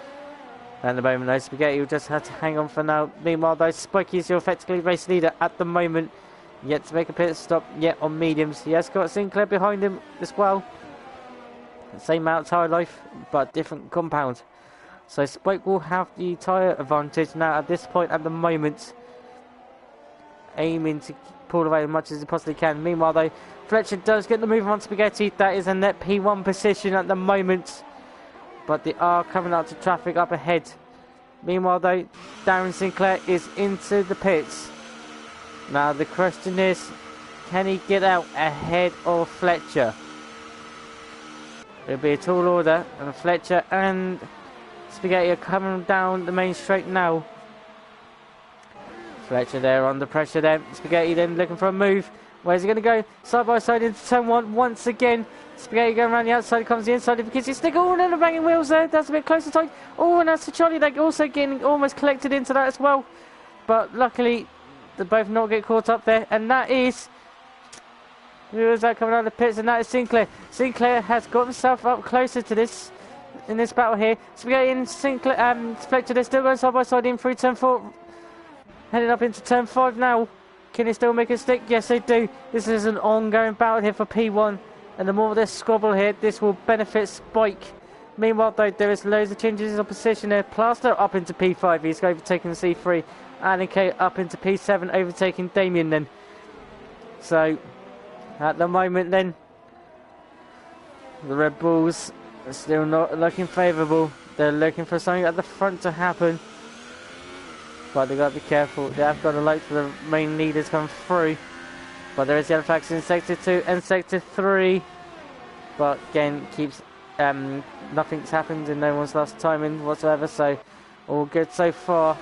At the moment though, Spaghetti will just have to hang on for now. Meanwhile though, Spikey is your effectively race leader at the moment. Yet to make a pit stop yet on mediums. He has got Sinclair behind him as well. Same amount of tyre life, but different compound. So Spike will have the tyre advantage now at this point at the moment. aiming to pull away as much as he possibly can. Meanwhile though, Fletcher does get the move on Spaghetti. That is a net P1 position at the moment, but they are coming out to traffic up ahead. Meanwhile though, Darren Sinclair is into the pits. Now the question is, can he get out ahead of Fletcher? It'll be a tall order, and Fletcher and Spaghetti are coming down the main straight now. Fletcher there under pressure there. Spaghetti then looking for a move. Where's he going to go? Side by side into turn 1 once again. Spaghetti going around the outside, comes the inside because he's stick. Oh, and the banging wheels there. That's a bit closer tight. Oh, and that's to Charlie. They're also getting almost collected into that as well. But luckily, they both not get caught up there. And that is... Who is that coming out of the pits? And that is Sinclair. Sinclair has got himself up closer to this in this battle here. Spaghetti and Sinclair, Fletcher, they're still going side by side in through turn 4. Heading up into turn 5 now. Can they still make a stick? Yes, they do. This is an ongoing battle here for P1. And the more they squabble here, this will benefit Spike. Meanwhile, though, there is loads of changes of position there. Plaster up into P5. He's overtaking C3. Anike up into P7, overtaking Damien then. So, at the moment then, the Red Bulls are still not looking favourable. They're looking for something at the front to happen. But they've got to be careful. They have got to look for the main leaders come through. But there is the other faction in Sector 2 and Sector 3. But again, keeps nothing's happened and no one's lost time in whatsoever. So, all good so far.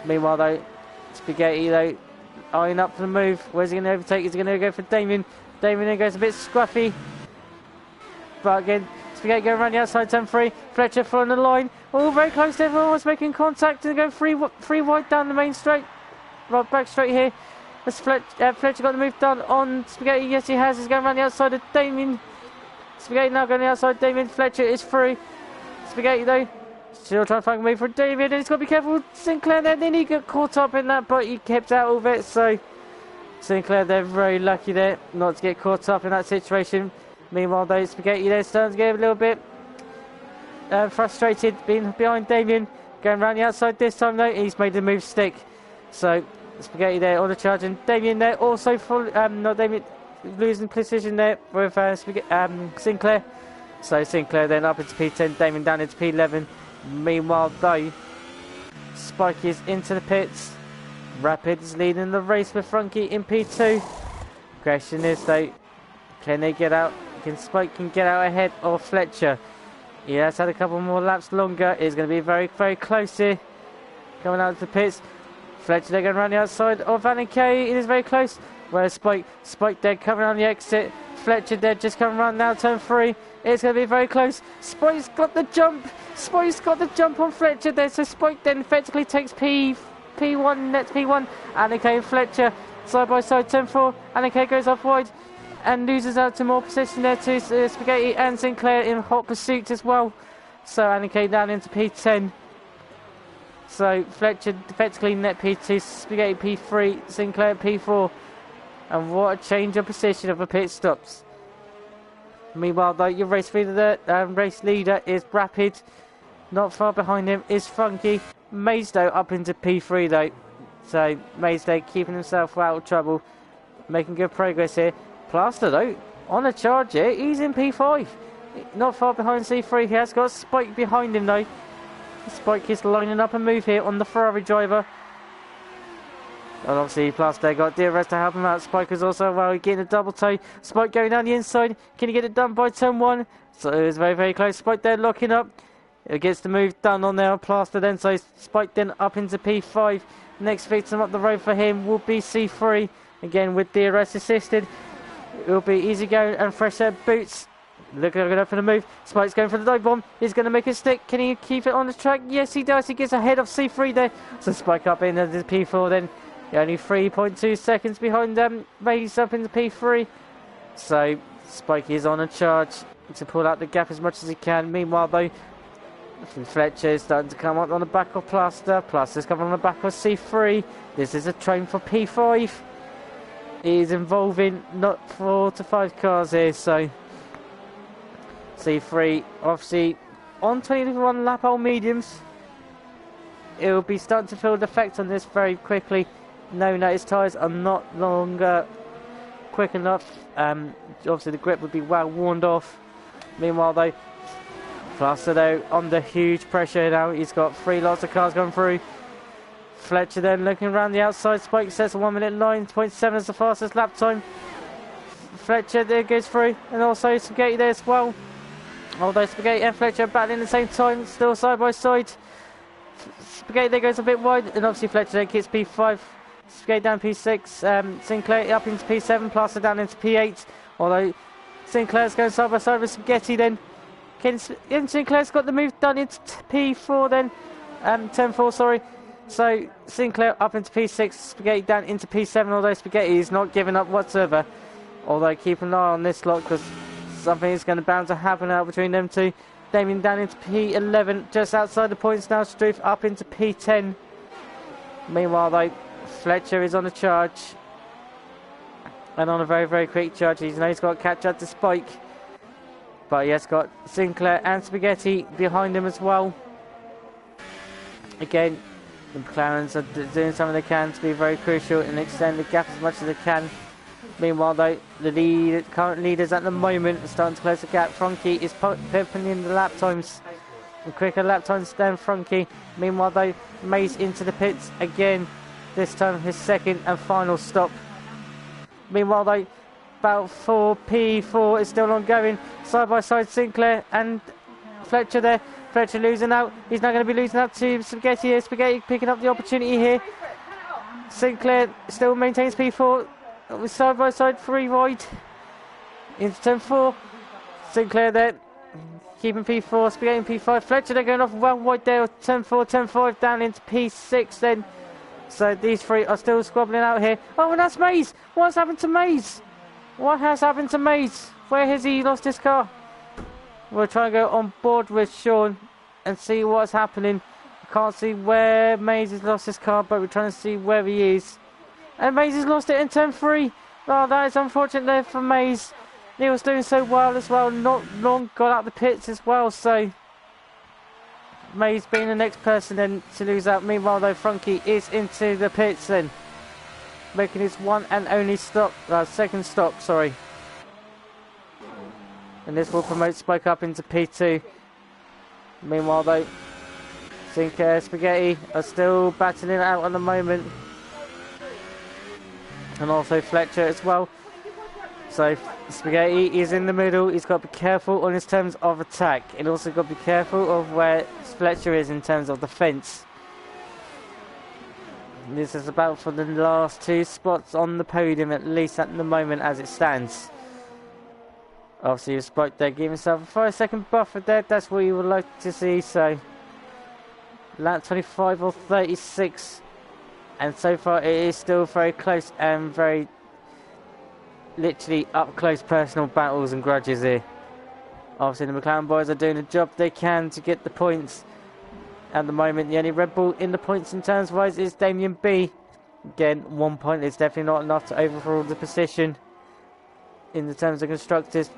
Meanwhile though, Spaghetti though, eyeing up for the move. Where's he going to overtake? Is he going to go for Damien? Damien then goes a bit scruffy. But again, Spaghetti going around the outside, turn 3. Fletcher following the line. Oh, very close to everyone, was making contact and going three wide down the main straight. Right, back straight here. As Fletcher got the move done on Spaghetti. Yes, he has. He's going around the outside of Damien. Spaghetti now going the outside. Damien. Fletcher is through. Spaghetti though, still trying to find a move for David. And he's got to be careful. Sinclair there. Then he got caught up in that, but he kept out of it. So Sinclair, they're very lucky there not to get caught up in that situation. Meanwhile though, Spaghetti there starting to get a little bit frustrated, being behind Damien. Going around the outside this time though, he's made the move stick. So Spaghetti there on the charge, and Damien there also full, not Damien, losing position there with Sinclair. So Sinclair then up into P10, Damien down into P11. Meanwhile though, Spike is into the pits. Rapid is leading the race with Frankie in P2. Question is though, can they get out? Can Spike get out ahead of Fletcher? He has had a couple more laps longer. It's going to be very, very close here. Coming out of the pits. Fletcher they're going around the outside of Anike. It is very close. Whereas Spike there coming on the exit. Fletcher there just coming around now, turn 3. It's going to be very close. Spike's got the jump. Spike's got the jump on Fletcher there. So Spike then effectively takes P1, nets P1. Anike and Fletcher side by side, turn 4. Anike goes off wide and loses out to more position there to Spaghetti and Sinclair in hot pursuit as well. So Anike down into P10. So Fletcher effectively net P2, Spaghetti P3, Sinclair P4. And what a change of position of the pit stops. Meanwhile though, your race leader is Rapid. Not far behind him is Funky. Mazdo up into P3 though. So Mazdo keeping himself out of trouble. Making good progress here. Plaster though, on a charge here, he's in P5. Not far behind C3, he has got Spike behind him though. Spike is lining up a move here on the Ferrari driver. And obviously Plaster got DRS to help him out. Spike is also getting a double toe. Spike going down the inside. Can he get it done by turn 1? So it's very, very close. Spike there locking up. It gets the move done on there on Plaster then. So Spike then up into P5. Next victim up the road for him will be C3. Again with DRS assisted. It will be easy going and fresh set boots. Looking for the move. Spike's going for the dive bomb. He's going to make a stick. Can he keep it on the track? Yes, he does. He gets ahead of C3 there. So Spike up into the P4 then. Only 3.2 seconds behind them. Maze up into P3. So Spike is on a charge to pull out the gap as much as he can. Meanwhile though, Fletcher is starting to come up on the back of Plaster. Plaster's coming on the back of C3. This is a train for P5. Is involving not 4 to 5 cars here, so C3 obviously on 21 lap old mediums. It will be starting to feel the effect on this very quickly. No, his tyres are not longer quick enough. Obviously the grip would be well worn off. Meanwhile though, Fluster though under huge pressure now. He's got 3 lots of cars going through. Fletcher then looking around the outside. Spike sets a 1 minute 9.7 as the fastest lap time. Fletcher there goes through, and also Spaghetti there as well. Although Spaghetti and Fletcher battling at the same time, still side by side. Spaghetti there goes a bit wide, and obviously Fletcher then gets P5. Spaghetti down P6, Sinclair up into P7, Plaster down into P8. Although Sinclair's going side by side with Spaghetti then. Sinclair's got the move done into P4 then, 10-4, sorry. So Sinclair up into P6, Spaghetti down into P7, although Spaghetti is not giving up whatsoever. Although keep an eye on this lot because something is going to bound to happen out between them two. Damien down into P11, just outside the points now. Struth up into P10. Meanwhile though, Fletcher is on a charge. And on a very, very quick charge. He's got to catch up to Spike. But he has got Sinclair and Spaghetti behind him as well. Again, the McLarens are doing something they can to be very crucial and extend the gap as much as they can. Meanwhile though, the current leaders at the moment are starting to close the gap. Frankie is pipping in the lap times. And quicker lap times than Frankie. Meanwhile though, Mays into the pits again. This time his second and final stop. Meanwhile though, about 4P4 is still ongoing. Side by side Sinclair and Fletcher there. Fletcher losing out. He's now going to be losing out to Spaghetti here. Spaghetti picking up the opportunity here. Sinclair still maintains P4. With side by side 3 wide. Into 10-4. Sinclair there. Keeping P4. Spaghetti in P5. Fletcher they're going off well wide there. 10-4, 10-5 down into P6 then. So these 3 are still squabbling out here. Oh, and that's Mays. What's happened to Mays? What has happened to Mays? Where has he lost his car? We'll try and go on board with Sean and see what's happening. I can't see where Mays has lost his car, but we're trying to see where he is. And Mays has lost it in 10-3. Oh, that is unfortunate there for Mays. He was doing so well as well. Not long got out the pits as well, so Mays being the next person then to lose out. Meanwhile though, Frankie is into the pits then, making his one and only stop, second stop, sorry. And this will promote Spike up into P2. Meanwhile though, Sinclair, Spaghetti are still battling it out at the moment. And also Fletcher as well. So Spaghetti is in the middle. He's got to be careful on his terms of attack. And also got to be careful of where Fletcher is in terms of defence. This is about for the last 2 spots on the podium, at least at the moment as it stands. Obviously Spike there giving himself a 5-second buffer there. That's what you would like to see. So lap 25 or 36. And so far it is still very close and very literally up close personal battles and grudges here. Obviously the McLaren boys are doing the job they can to get the points. At the moment the only Red Bull in the points in terms wise is Damien B. Again, 1 point is definitely not enough to overrule the position in the terms of constructors.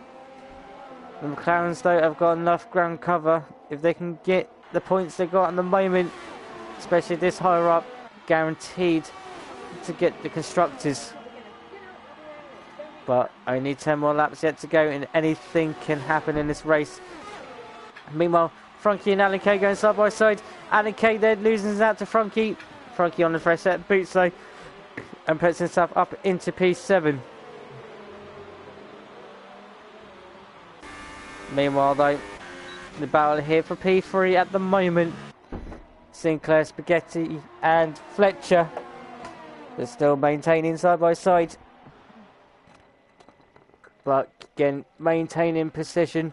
The McLarens though have got enough ground cover. If they can get the points they got at the moment, especially this higher up, guaranteed to get the constructors. But only 10 more laps yet to go and anything can happen in this race. Meanwhile, Frankie and Alan Kay going side by side. Alan Kay there losing out to Frankie. Frankie on the fresh set boots though and puts himself up into P7. Meanwhile though, the battle here for P3 at the moment. Sinclair, Spaghetti and Fletcher. They're still maintaining side by side. But again, maintaining position.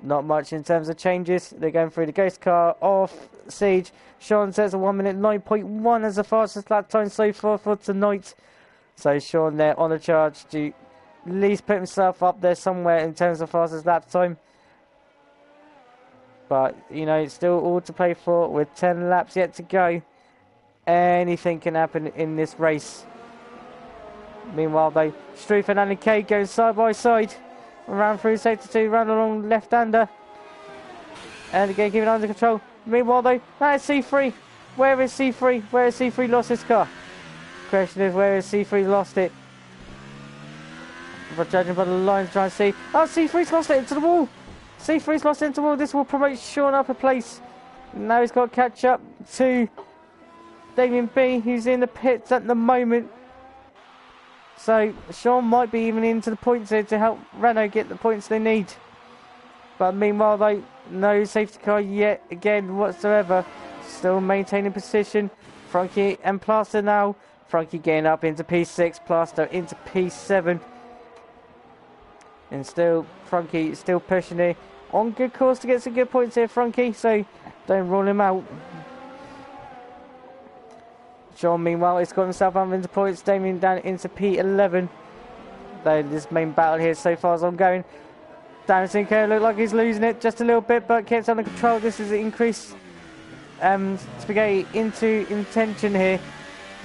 Not much in terms of changes. They're going through the ghost car off Siege. Sean says a 1 minute 9.1 as the fastest lap time so far for tonight. So Sean there on a charge to at least put himself up there somewhere in terms of fastest lap time. But, you know, it's still all to play for with 10 laps yet to go. Anything can happen in this race. Meanwhile, though, Struth and Alan Kay go side by side. Around through sector 2, round along left-hander. And again, keeping it under control. Meanwhile, though, that is C3. Where is C3? Where is C3 lost his car? Question is, where is C3 lost it? But judging by the lines, trying to see. Oh, C3's lost it into the wall. C3's lost it into the wall. This will promote Sean up a place. Now he's got to catch up to Damien B, who's in the pits at the moment. So Sean might be even into the points here to help Renault get the points they need. But meanwhile, though, no safety car yet again whatsoever. Still maintaining position. Frankie and Plaster now. Frankie getting up into P6, Plaster into P7. And still, Frankie still pushing it. On good course to get some good points here, Frankie. So don't rule him out. Sean, meanwhile, has got himself up into points. Damien down into P11. Though this main battle here so far is ongoing. Darren Sinclair looked like he's losing it just a little bit, but keeps under control. This is an increased Spaghetti into intention here.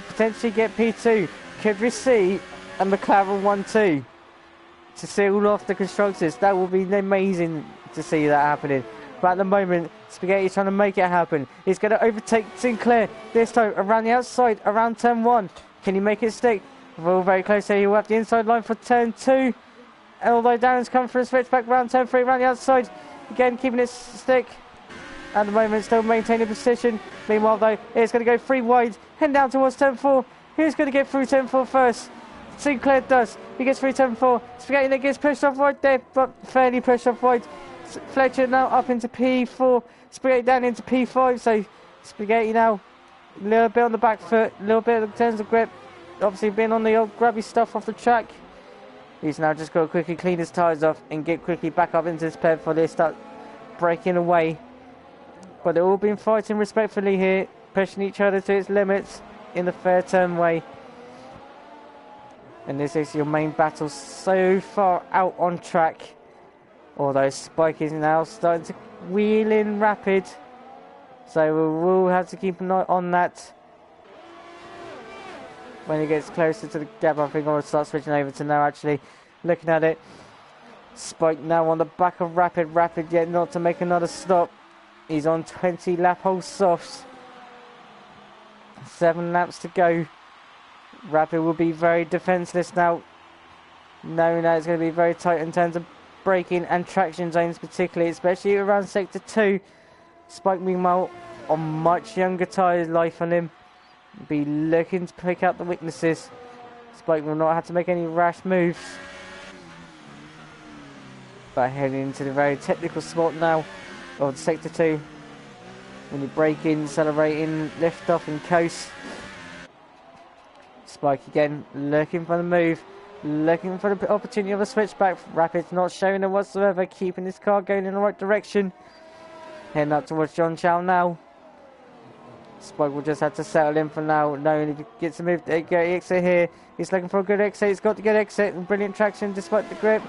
Potentially get P2. Could we see a McLaren 1-2 to seal off the constructors? That would be amazing to see that happening. But at the moment, Spaghetti's trying to make it happen. He's going to overtake Sinclair this time around the outside, around turn 1. Can he make it stick? We're all very close here. He'll have the inside line for turn 2. Although Darren's come for a switch back around turn 3, around the outside. Again, keeping it stick. At the moment, still maintaining position. Meanwhile, though, it's going to go 3 wide. Heading down towards turn 4. Who's going to get through turn 4 first? Sinclair does. He gets through turn 4. Spaghetti that gets pushed off wide there, but fairly pushed off wide. Fletcher now up into P4. Spaghetti down into P5. So Spaghetti now a little bit on the back foot. A little bit in terms of grip. Obviously being on the old grabby stuff off the track. He's now just got to quickly clean his tyres off and get quickly back up into this ped before they start breaking away. But they've all been fighting respectfully here, pushing each other to its limits in the fair turn way. And this is your main battle so far out on track. Although Spike is now starting to wheel in rapid. So we will have to keep an eye on that. When he gets closer to the gap, I think I will start switching over to now actually looking at it. Spike now on the back of Rapid yet not to make another stop. He's on 20 lap hole softs. 7 laps to go. Rapid will be very defenceless now, knowing that it's going to be very tight in terms of braking and traction zones particularly, especially around sector 2. Spike meanwhile on much younger tyre life on him. Be looking to pick out the weaknesses. Spike will not have to make any rash moves. But heading into the very technical spot now of sector 2. When you brake in, accelerating, lift off and coast. Spike again looking for the move. Looking for the opportunity of a switchback. Rapid's not showing it whatsoever. Keeping this car going in the right direction. Heading up towards John Chow now. Spike will just have to settle in for now, knowing if he gets a move, get exit here. He's looking for a good exit. He's got to get exit and brilliant traction despite the grip.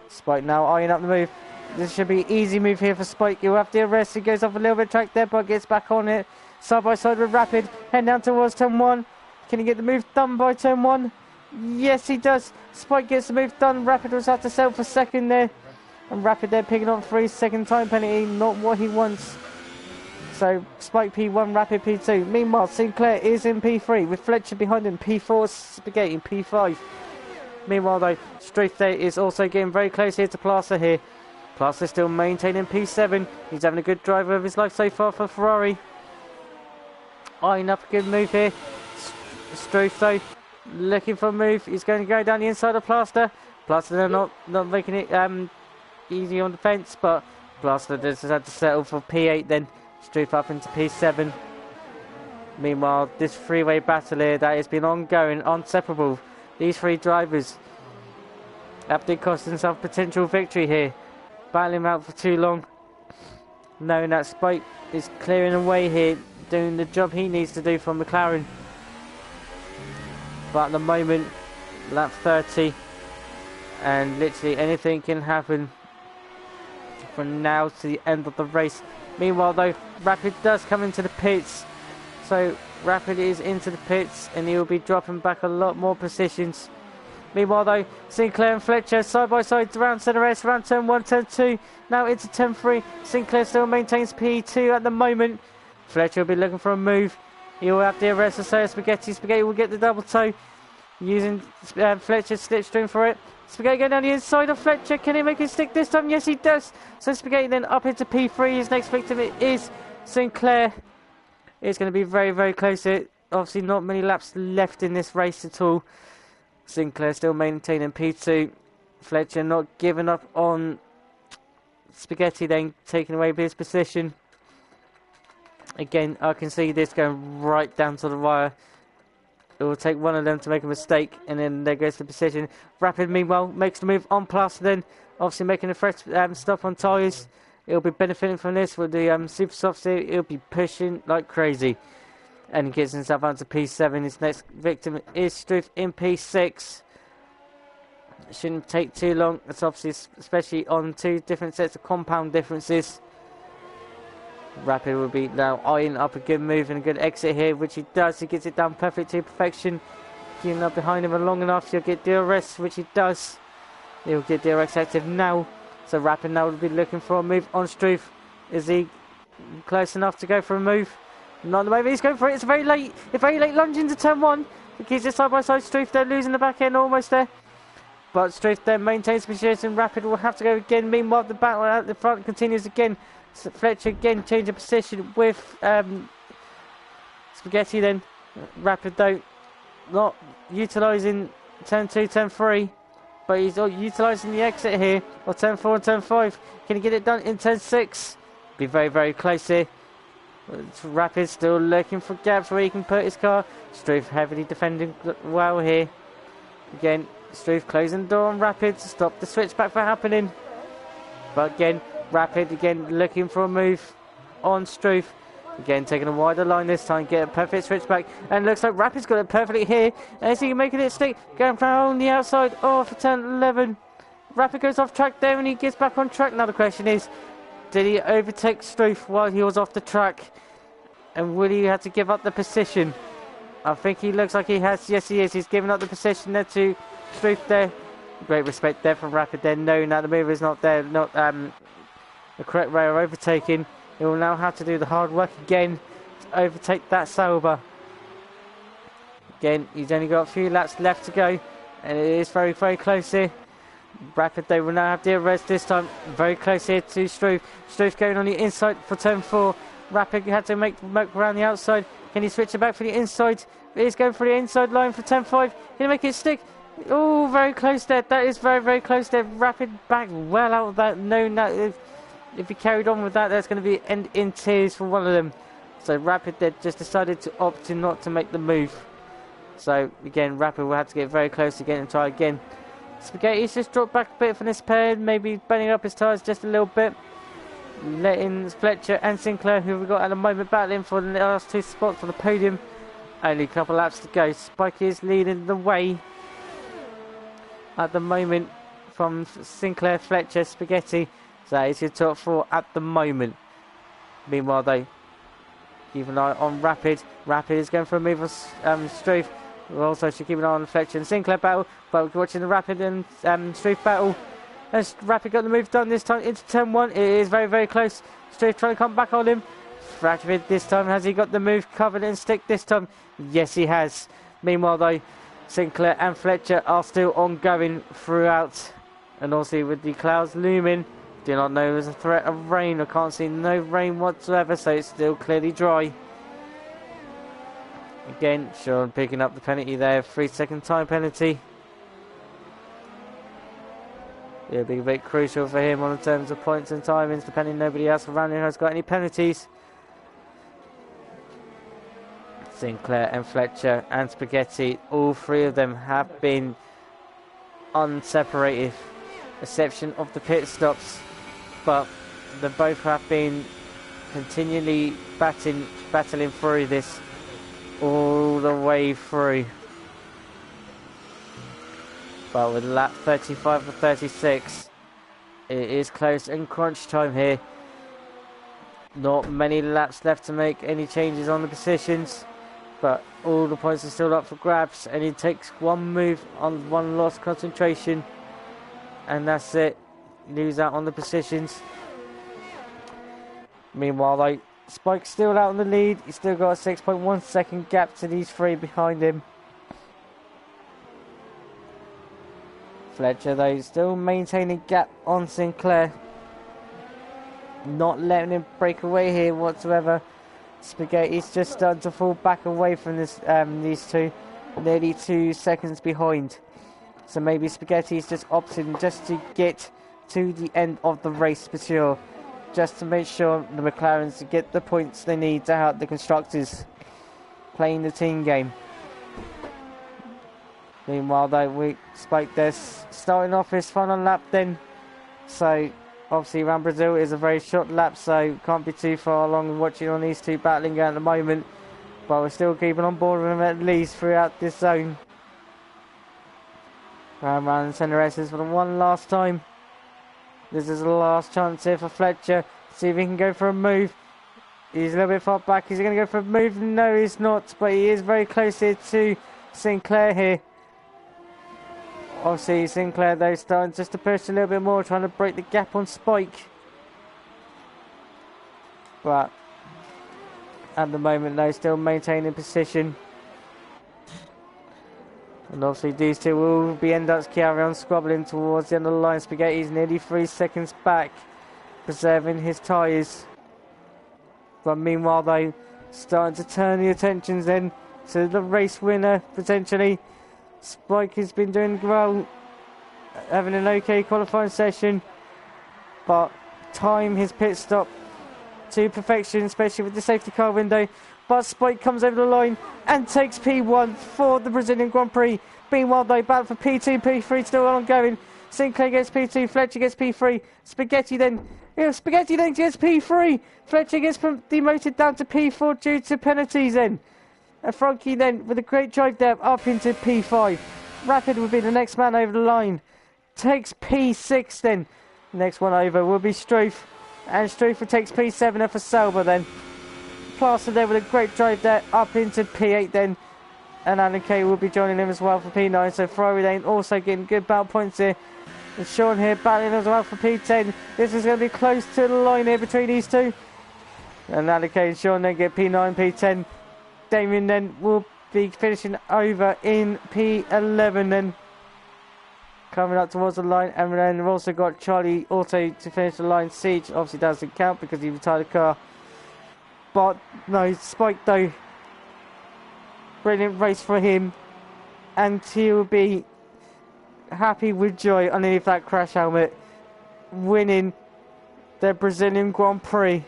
Spike now eyeing up the move. This should be an easy move here for Spike. He'll have the arrest. He goes off a little bit of track there, but gets back on it. Side by side with Rapid. Heading down towards turn 1. Can he get the move done by turn 1? Yes, he does. Spike gets the move done. Rapid was have to settle for second there. And Rapid there picking up 3 second time penalty. Not what he wants. So Spike P1, Rapid P2. Meanwhile, Sinclair is in P3 with Fletcher behind him. P4, Spaghetti in P5. Meanwhile, though, Strafe there is also getting very close here to Placer here. Placer still maintaining P7. He's having a good drive of his life so far for Ferrari. Eyeing up a good move here. Strafe though, looking for a move. He's going to go down the inside of Plaster. Plaster they're not making it easy on the fence, but Plaster just had to settle for P8 then. Strafe up into P7. Meanwhile, this three-way battle here that has been ongoing, inseparable. These 3 drivers have to cost themselves potential victory here. Battling out for too long. Knowing that Spike is clearing away here, doing the job he needs to do for McLaren. But at the moment, lap 30, and literally anything can happen from now to the end of the race. Meanwhile though, Rapid does come into the pits. So Rapid is into the pits and he will be dropping back a lot more positions. Meanwhile though, Sinclair and Fletcher side by side around centre S, around turn 1, turn 2, now into turn 3. Sinclair still maintains P2 at the moment. Fletcher will be looking for a move. He will have the arrest of Spaghetti. Spaghetti will get the double toe. Using Fletcher's slipstream for it. Spaghetti going down the inside of Fletcher. Can he make it stick this time? Yes, he does. So Spaghetti then up into P3. His next victim is Sinclair. It's going to be very, very close here. Obviously, not many laps left in this race at all. Sinclair still maintaining P2. Fletcher not giving up on Spaghetti, then taking away his position. Again, I can see this going right down to the wire. It will take one of them to make a mistake, and then there goes the position. Rapid, meanwhile, makes the move on plus, then obviously making a fresh stop on tyres. It'll be benefiting from this with the super softs here. It'll be pushing like crazy, and he gets himself onto P7. His next victim is Struth in P6. It shouldn't take too long. It's obviously, especially on two different sets of compound differences. Rapid will be now eyeing up a good move and a good exit here, which he does. He gets it down perfect to perfection. Keeping up behind him long enough, he'll get DRS, which he does. He'll get DRS active now. So Rapid now will be looking for a move on Struth. Is he close enough to go for a move? Not at the moment. He's going for it. It's very late lunge into turn 1. He keeps it side by side. Struth there losing the back end almost there. But Struth then maintains position. Rapid will have to go again. Meanwhile, the battle at the front continues again. So Fletcher again changing position with Spaghetti then. Rapid though not utilising turn 2, turn 3, but he's utilising the exit here, or turn 4 and turn 5. Can he get it done in turn 6? Be very, very close here. Rapid still looking for gaps where he can put his car. Struth heavily defending well here. Again, Struth closing the door on Rapid to stop the switchback from happening. But again, Rapid again looking for a move on Struth. Again taking a wider line this time, get a perfect switchback, and looks like Rapid's got it perfectly here. And is he making it stick? Going on the outside, for turn 11. Rapid goes off track there and he gets back on track. Now the question is, did he overtake Struth while he was off the track? And will he have to give up the position? I think he looks like he has. Yes, he is. He's giving up the position there to Struth there. Great respect there from Rapid there. No, now the move is not there. Not the correct way of overtaking. He will now have to do the hard work again to overtake that Sauber. Again, he's only got a few laps left to go, and it is very, very close here. Rapid, they will now have the arrest this time. Very close here to Struth. Struth going on the inside for turn 4. Rapid had to make around the outside. Can he switch it back for the inside? He's going for the inside line for turn 5. Can he make it stick? Oh, very close there. That is very, very close there. Rapid back well out of that. No, if he carried on with that, that's going to be end in tears for one of them. So Rapid there just decided to opt to not to make the move. So again, Rapid will have to get very close again and try again. Spaghetti's just dropped back a bit from this pair, maybe bending up his tyres just a little bit. Letting Fletcher and Sinclair, who we've got at the moment, battling for the last 2 spots for the podium. Only a couple laps to go. Spike is leading the way at the moment from Sinclair, Fletcher, Spaghetti. So it's your top 4 at the moment. Meanwhile, though, keep an eye on Rapid. Rapid is going for a move on Struth. We also should keep an eye on Fletcher and Sinclair battle. But we're watching the Rapid and Struth battle. As Rapid got the move done this time into turn 1. It is very, very close. Struth trying to come back on him. Rapid this time. Has he got the move covered and stick this time? Yes, he has. Meanwhile, though, Sinclair and Fletcher are still ongoing throughout. And also with the clouds looming, do not know there's a threat of rain. I can't see no rain whatsoever, so it's still clearly dry. Again, Sean picking up the penalty there, 3-second time penalty. It'll be a bit crucial for him on the terms of points and timings, depending nobody else around here has got any penalties. Sinclair and Fletcher and Spaghetti, all 3 of them have been unseparated, exception of the pit stops. But they both have been continually battling through this all the way through. But with lap 35 or 36, it is close and crunch time here. Not many laps left to make any changes on the positions, but all the points are still up for grabs, and it takes one move on one lost concentration, and that's it. Lose out on the positions. Meanwhile, though, Spike's still out on the lead. He's still got a 6.1 second gap to these three behind him. Fletcher, though, still maintaining gap on Sinclair. Not letting him break away here whatsoever. Spaghetti's just starting to fall back away from this, these two. Nearly 2 seconds behind. So maybe Spaghetti's just opting just to get to the end of the race for sure. Just to make sure the McLarens get the points they need to help the constructors playing the team game. Meanwhile, though, Spike there starting off his final lap then. So, obviously, around Brazil is a very short lap, so can't be too far along watching on these two battling at the moment. But we're still keeping on board with them at least throughout this zone. Round the centre races for the one last time. This is the last chance here for Fletcher. See if he can go for a move. He's a little bit far back. Is he going to go for a move? No, he's not. But he is very close here to Sinclair here. Obviously, Sinclair, though, starting just to push a little bit more, trying to break the gap on Spike. But at the moment, though, still maintaining position. And obviously, these two will be end up carry on squabbling towards the end of the line. Spaghetti's nearly 3 seconds back, preserving his tyres. But meanwhile, though, starting to turn the attentions then to the race winner, potentially. Spike has been doing well, having an okay qualifying session, but time his pit stop to perfection, especially with the safety car window. But Spike comes over the line and takes P1 for the Brazilian Grand Prix. Meanwhile, though, battle for P2 and P3 still ongoing. Sinclair gets P2, Fletcher gets P3, Spaghetti then gets P3. Fletcher gets demoted down to P4 due to penalties then. And Frankie then, with a great drive there, up into P5. Rapid will be the next man over the line. Takes P6 then. Next one over will be Struth. And Struth takes P7 for Sauber then. Plaster there with a great drive there, up into P8 then. And Alan Kay will be joining him as well for P9. So Ferrari Lane also getting good battle points here. And Sean here battling as well for P10. This is going to be close to the line here between these two. And Alan Kay and Sean then get P9, P10. Damien then will be finishing over in P11 then. Coming up towards the line, and then we've also got Charlie Auto to finish the line. Siege obviously doesn't count because he retired the car. But no, Spike though, brilliant race for him, and he will be happy with joy underneath that crash helmet, winning the Brazilian Grand Prix.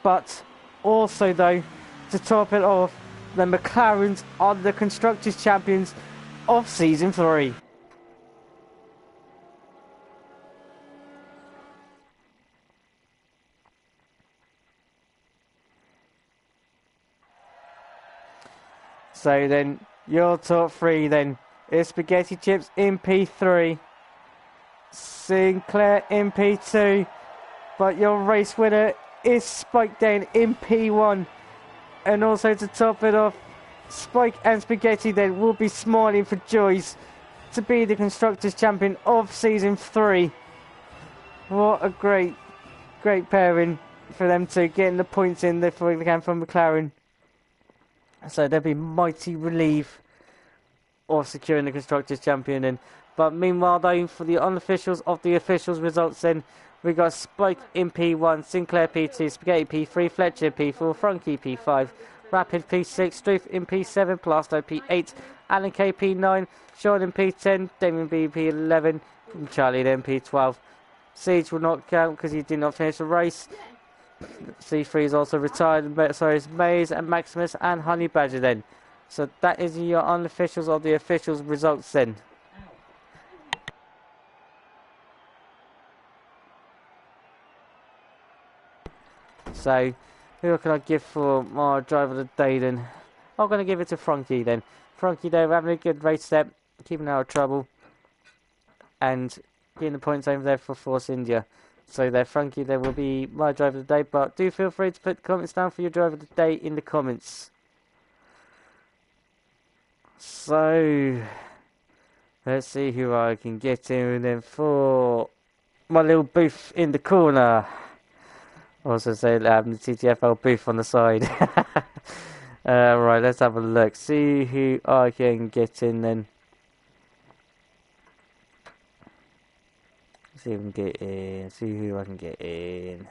But also though, to top it off, the McLarens are the Constructors' Champions of Season 3. So then, your top three then is Spaghetti Chips in P3, Sinclair in P2, but your race winner is Spike Dane in P1. And also to top it off, Spike and Spaghetti then will be smiling for joys to be the Constructors' Champion of Season 3. What a great pairing for them to getting the points in before they can from McLaren. So they'll be mighty relieved of securing the Constructors' Champion. But meanwhile though, for the unofficials of the officials results then, we got Spike in P1, Sinclair P2, Spaghetti P3, Fletcher P4, Frankie P5, Rapid P6, Struth in P7, Plasto P8, Alan K P9, Sean in P10, Damien B P11, and Charlie then P12. Siege will not count because he did not finish the race. C3 is also retired, so it's Maze and Maximus and Honey Badger then. So that is your unofficials of the officials results then. So, who can I give for my driver of the day then? I'm going to give it to Frankie then. Frankie there having a good race step, keeping out of trouble, and getting the points over there for Force India. So there, Frankie there will be my driver of the day, but do feel free to put comments down for your driver of the day in the comments. So, let's see who I can get in then for my little booth in the corner. Also say the TTFL booth on the side. Right, let's have a look. See who I can get in then. See if I can get in. See who I can get in.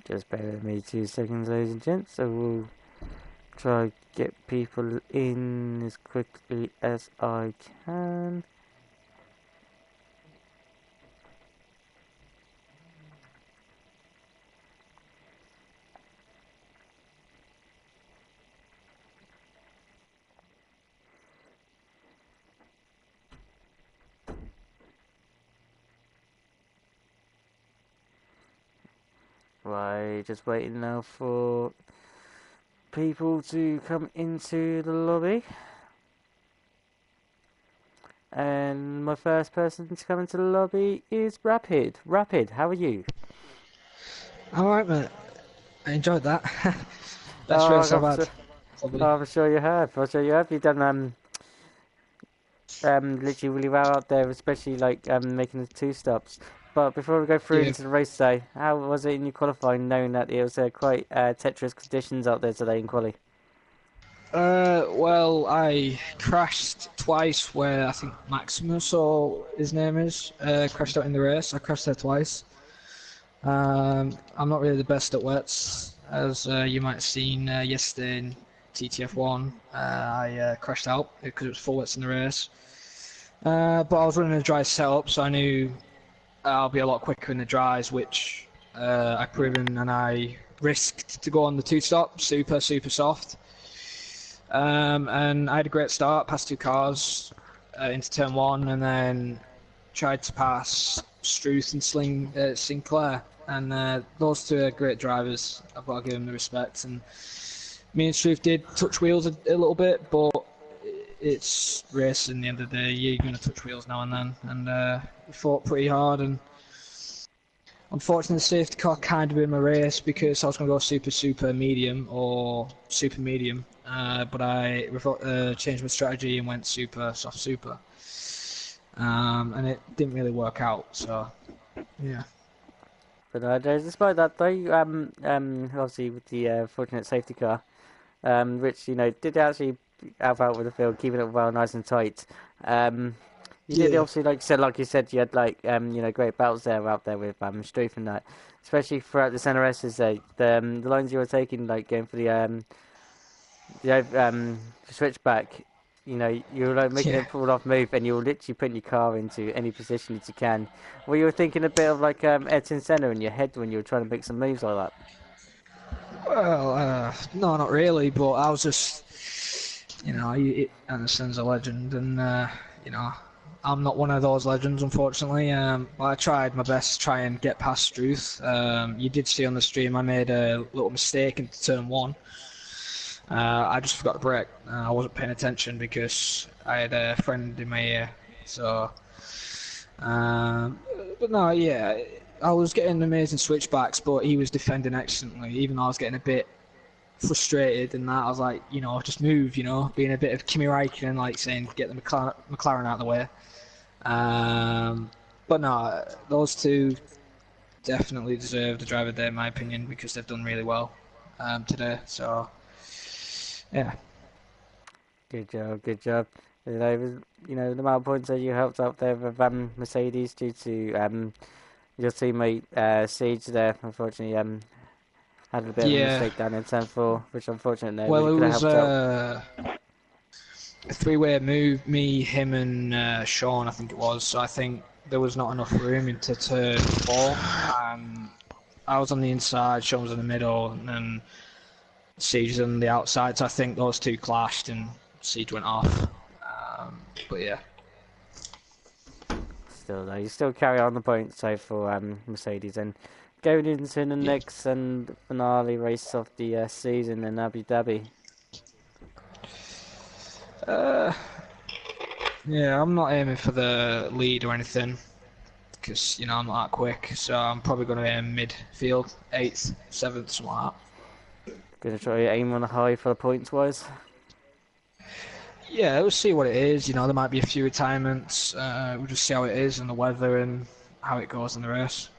Just bear with me 2 seconds, ladies and gents. So we'll try to get people in as quickly as I can. Right, just waiting now for people to come into the lobby. And my first person to come into the lobby is Rapid. Rapid, how are you? Alright, mate. I enjoyed that. Best Oh, race I've had, probably. I'm sure you have. I'm sure you have. You've done literally really well out there, especially like making the 2 stops. But before we go through Yeah. into the race today, how was it in your qualifying, knowing that it was quite treacherous conditions out there today in quali? Well, I crashed twice where I think Maximus, or his name is, crashed out in the race. I crashed there twice. I'm not really the best at wets, as you might have seen yesterday in TTF1. I crashed out because it was full wets in the race. But I was running a dry setup, so I knew I'll be a lot quicker in the dries, which I've proven, and I risked to go on the 2 stop, super, super soft. And I had a great start, past 2 cars into turn 1, and then tried to pass Struth and Sinclair. And those 2 are great drivers. I've got to give them the respect. And me and Struth did touch wheels a little bit, but it's racing. At the end of the day, you're going to touch wheels now and then. And we fought pretty hard. And unfortunately, the safety car kind of in my race because I was going to go super, super medium or super medium. But I changed my strategy and went super, soft, super. And it didn't really work out, so yeah. But despite that, though, obviously with the fortunate safety car, which did actually help out with the field, keeping it well, nice and tight. Um, you did Yeah. obviously, like you said, you had great battles there out there with Struth and that, especially throughout the center S's. The lines you were taking, like going for the switchback. You were like making Yeah. a pull off move, and you were literally putting your car into any position that you can. Well, you were thinking a bit of like Ayrton Senna in your head when you were trying to make some moves like that. Well, no, not really, but I was just, Anderson's a legend, and I'm not one of those legends, unfortunately. But I tried my best to try and get past Struth. You did see on the stream I made a little mistake into turn 1. I just forgot to brake. I wasn't paying attention because I had a friend in my ear. So, um, but no, yeah, I was getting amazing switchbacks, but he was defending excellently. Even though I was getting a bit frustrated and that, I was like, just move, being a bit of Kimi Räikkönen, like saying, get the McLaren out of the way. But no, those 2 definitely deserve the driver there, in my opinion, because they've done really well today. So, yeah. Good job, good job. The amount of points that you helped out there with Mercedes due to your teammate Siege there. Unfortunately, had a bit of a Yeah. mistake down in turn 4, which unfortunate there, but Well, you it could have was helped out. a 3-way move, me, him, and Sean, I think it was. So I think there was not enough room into turn 4. I was on the inside, Sean was in the middle, and then Siege was on the outside. So I think those 2 clashed and Siege went off. But yeah. Still though, you still carry on the points so for Mercedes and going into the Yeah. next and finale race of the season in Abu Dhabi. Uh, yeah, I'm not aiming for the lead or anything because I'm not that quick. So I'm probably going to aim midfield, 8th, 7th, something like that. Going to try to aim on a high for the points wise. Yeah, we'll see what it is. You know, there might be a few retirements. We'll just see how it is and the weather and how it goes in the race.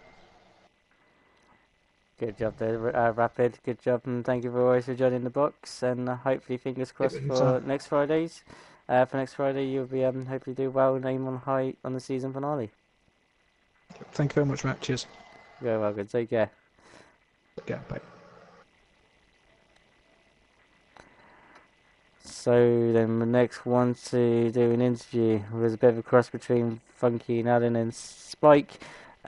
Good job there, Rapid. Good job, and thank you always for joining the box. And hopefully, fingers Yep, crossed anytime. for next Fridays. For next Friday, you'll be hopefully do well and aim on high on the season finale. Thank you very much, Matt. Cheers. Very well, good. Take care. Yeah, bye. So then the next one to do an interview was a bit of a cross between Funky and Alan and Spike.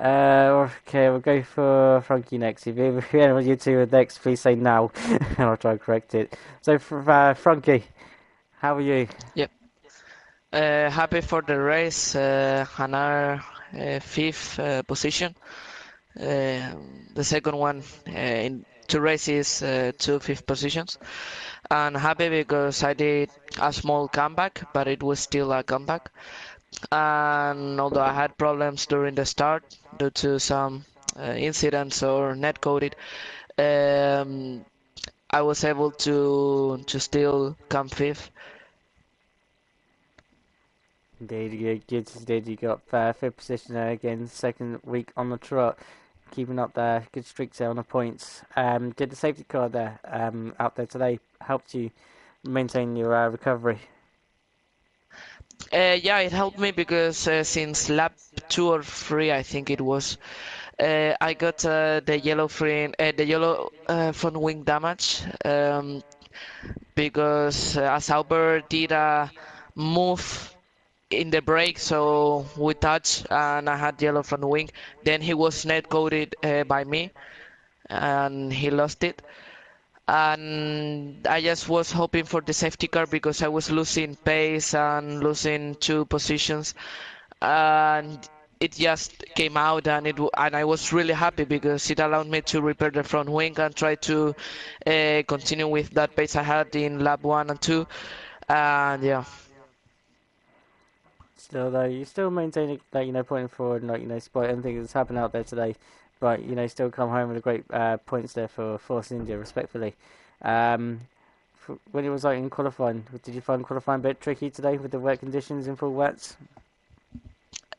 Okay, we'll go for Funky next. If any of you two are next, please say now, and I'll try and correct it. So for Funky, how are you? Yep. Happy for the race. Another fifth position. The second one in two races, two fifth positions. And happy because I did a small comeback, but it was still a comeback. And although I had problems during the start due to some incidents or net coded, um, I was able to still come fifth. Indeed, good. Indeed, you got fifth position there again, second week on the trot, keeping up there. Good streak there on the points. Did the safety car there out there today helped you maintain your recovery? Yeah, it helped me because since lap 2 or 3, I think it was, I got the yellow front wing damage because as Albert did a move in the brake, so we touched and I had yellow front wing. Then he was net coated by me and he lost it. And I just was hoping for the safety car because I was losing pace and losing 2 positions, and it just came out, and I was really happy because it allowed me to repair the front wing and try to continue with that pace I had in lap 1 and 2, and yeah. Still though, you still maintain it, like pointing forward, and despite anything that's happened out there today, but still come home with a great points there for Force India, respectfully. Um, when it was like in qualifying, did you find qualifying a bit tricky today with the wet conditions in full wets?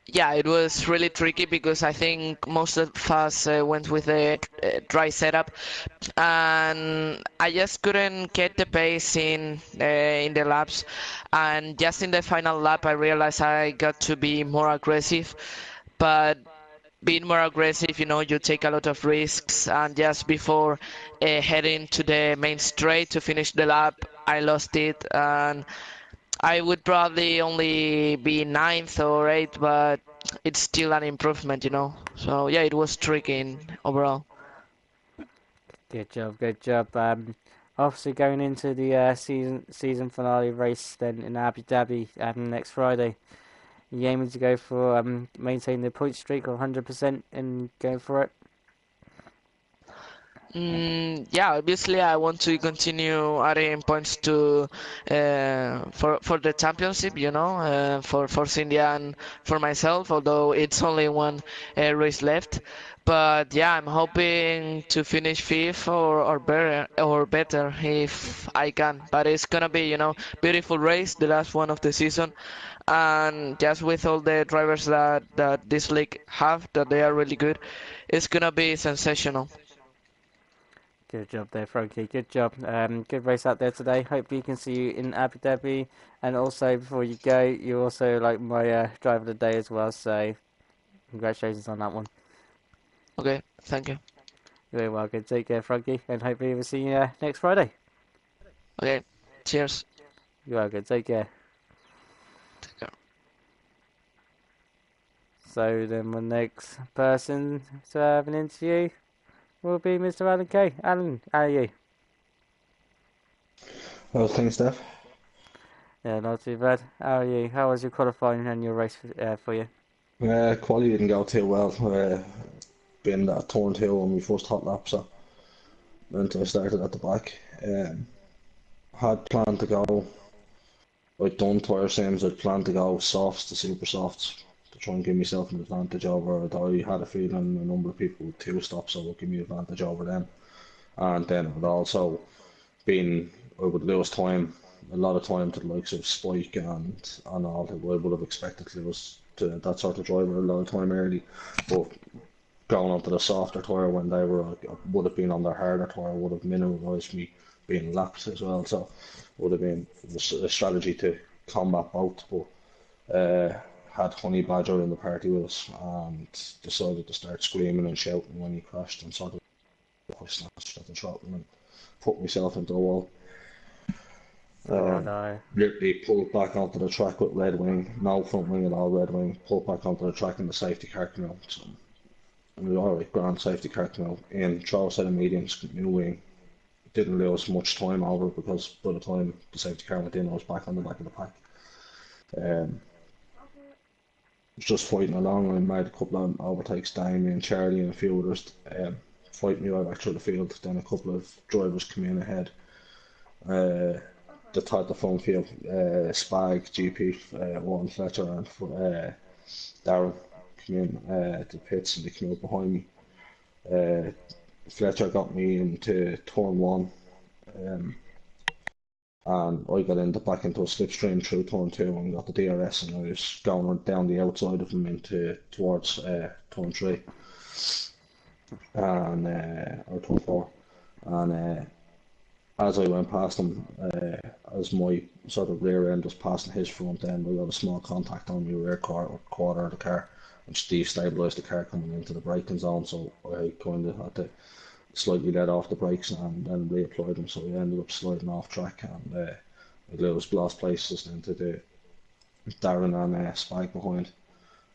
Yeah, it was really tricky because I think most of us went with a dry setup, and I just couldn't get the pace in the laps. And just in the final lap, I realized I got to be more aggressive. But being more aggressive, you take a lot of risks. And just before heading to the main straight to finish the lap, I lost it, and I would probably only be ninth or eighth, but it's still an improvement. So yeah, it was tricky overall. Good job, good job. Obviously going into the season finale race then in Abu Dhabi next Friday. You aiming to go for maintain the point streak of 100% and go for it? Yeah, obviously I want to continue adding points to for the championship, for Force India and for myself. Although it's only one race left, but yeah, I'm hoping to finish fifth or better if I can. But it's gonna be, beautiful race, the last one of the season, and just with all the drivers that this league have, that they are really good, it's gonna be sensational. Good job there, Frankie. Good job. Good race out there today. Hopefully, you can see you in Abu Dhabi. And also, before you go, you're also like my driver of the day as well. So, congratulations on that one. Okay, thank you. You're very welcome. Take care, Frankie, and hopefully we'll see you next Friday. Okay, cheers. You're welcome. Take care. Take care. So then, the next person to have an interview will be Mr. Alan Kay. Alan, how are you? Well, thanks, Steph. Yeah, not too bad. How are you? How was your qualifying and your race for you? Quality didn't go too well. Being that I turned heel on my first hot lap, so meant I started at the back. Had planned to go. I'd done tire sims. I'd planned to go softs to super softs to try and give myself an advantage over. I had a feeling a number of people with two stops, so would give me an advantage over them. And then it would also I would lose time, a lot of time to the likes of Spike and all that I would have expected to lose to that sort of driver a lot of time early. But going onto the softer tyre when they would have been on their harder tyre would have minimised me being lapped as well. So would have been a strategy to combat both. But had Honey Badger in the party with us and decided to start screaming and shouting when he crashed and sort of I snatched at the throttle and put myself into a wall. Oh no. Literally pulled back onto the track with Red Wing, no front wing at all, Red Wing, pulled back onto the track and the safety car came out. So, alright, grand safety car came out in, throw a set of mediums, new wing. Didn't lose much time over it because by the time the safety car went in, I was back on the back of the pack. Was just fighting along and made a couple of overtakes, Damien, Charlie and a few others fighting me right back through the field. Then a couple of drivers come in ahead. The third the front field, Spag, GP, Warren Fletcher and Darren came in to the pits and they came out behind me. Fletcher got me into turn one and I got back into a slipstream through turn two and got the DRS and I was going down the outside of him towards turn three and or turn four and as I went past him, as my sort of rear end was passing his front end, I got a small contact on my rear quarter of the car, which destabilised the car coming into the braking zone. So I kind of had to slightly let off the brakes and then reapplied them. So I ended up sliding off track and I lost places then to the Darren and Spike behind.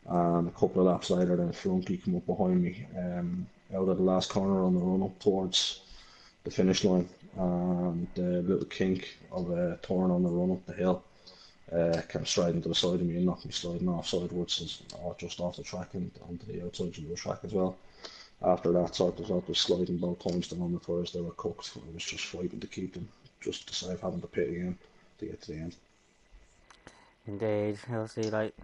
And a couple of laps later, then Flunky came up behind me out of the last corner on the run up towards the finish line. And the little kink of a turn on the run up the hill came straight into the side of me and knocked me sliding off sideways just off the track and onto the outside of the track as well. After that sort of was sliding both times down on the tyres, they were cooked. I was just fighting to keep them, just to save having to pit again to get to the end. Indeed, obviously, like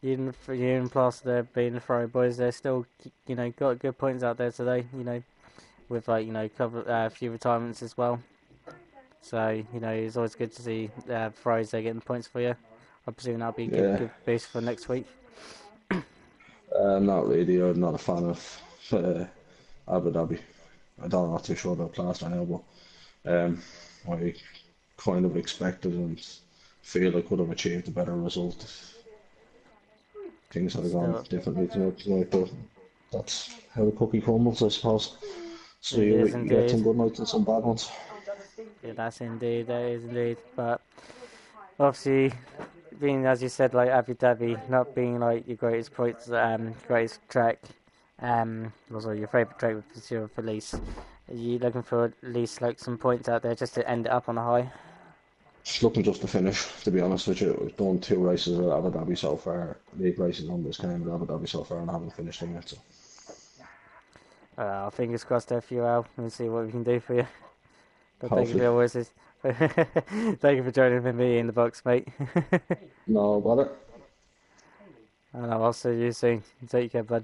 you and Plaster being the Ferrari boys, they're still, got good points out there today. With a few retirements as well. So it's always good to see Ferraris there getting points for you. I presume that'll be a good boost for next week. Not really. I'm not a fan of Abu Dhabi. I'm not too sure about Plaster now, but I kind of expected and feel I could have achieved a better result if things had gone differently tonight, but that's how the cookie crumbles, I suppose. So you get some good nights and some bad ones. Yeah, that is indeed. But obviously, being as you said, like Abu Dhabi not being like your greatest points, greatest track, also your favourite track with your release. Are you looking for at least like some points out there just to end it up on a high? Just looking just to finish, to be honest with you. We've done 2 races at Abu Dhabi so far, league races on this game at Abu Dhabi so far, and I haven't finished them yet. So. Fingers crossed there for you, Al, and see what we can do for you. But Hopefully. thank you for always. Thank you for joining me in the box, mate. No bother. And I'll see you soon. Take care, bud.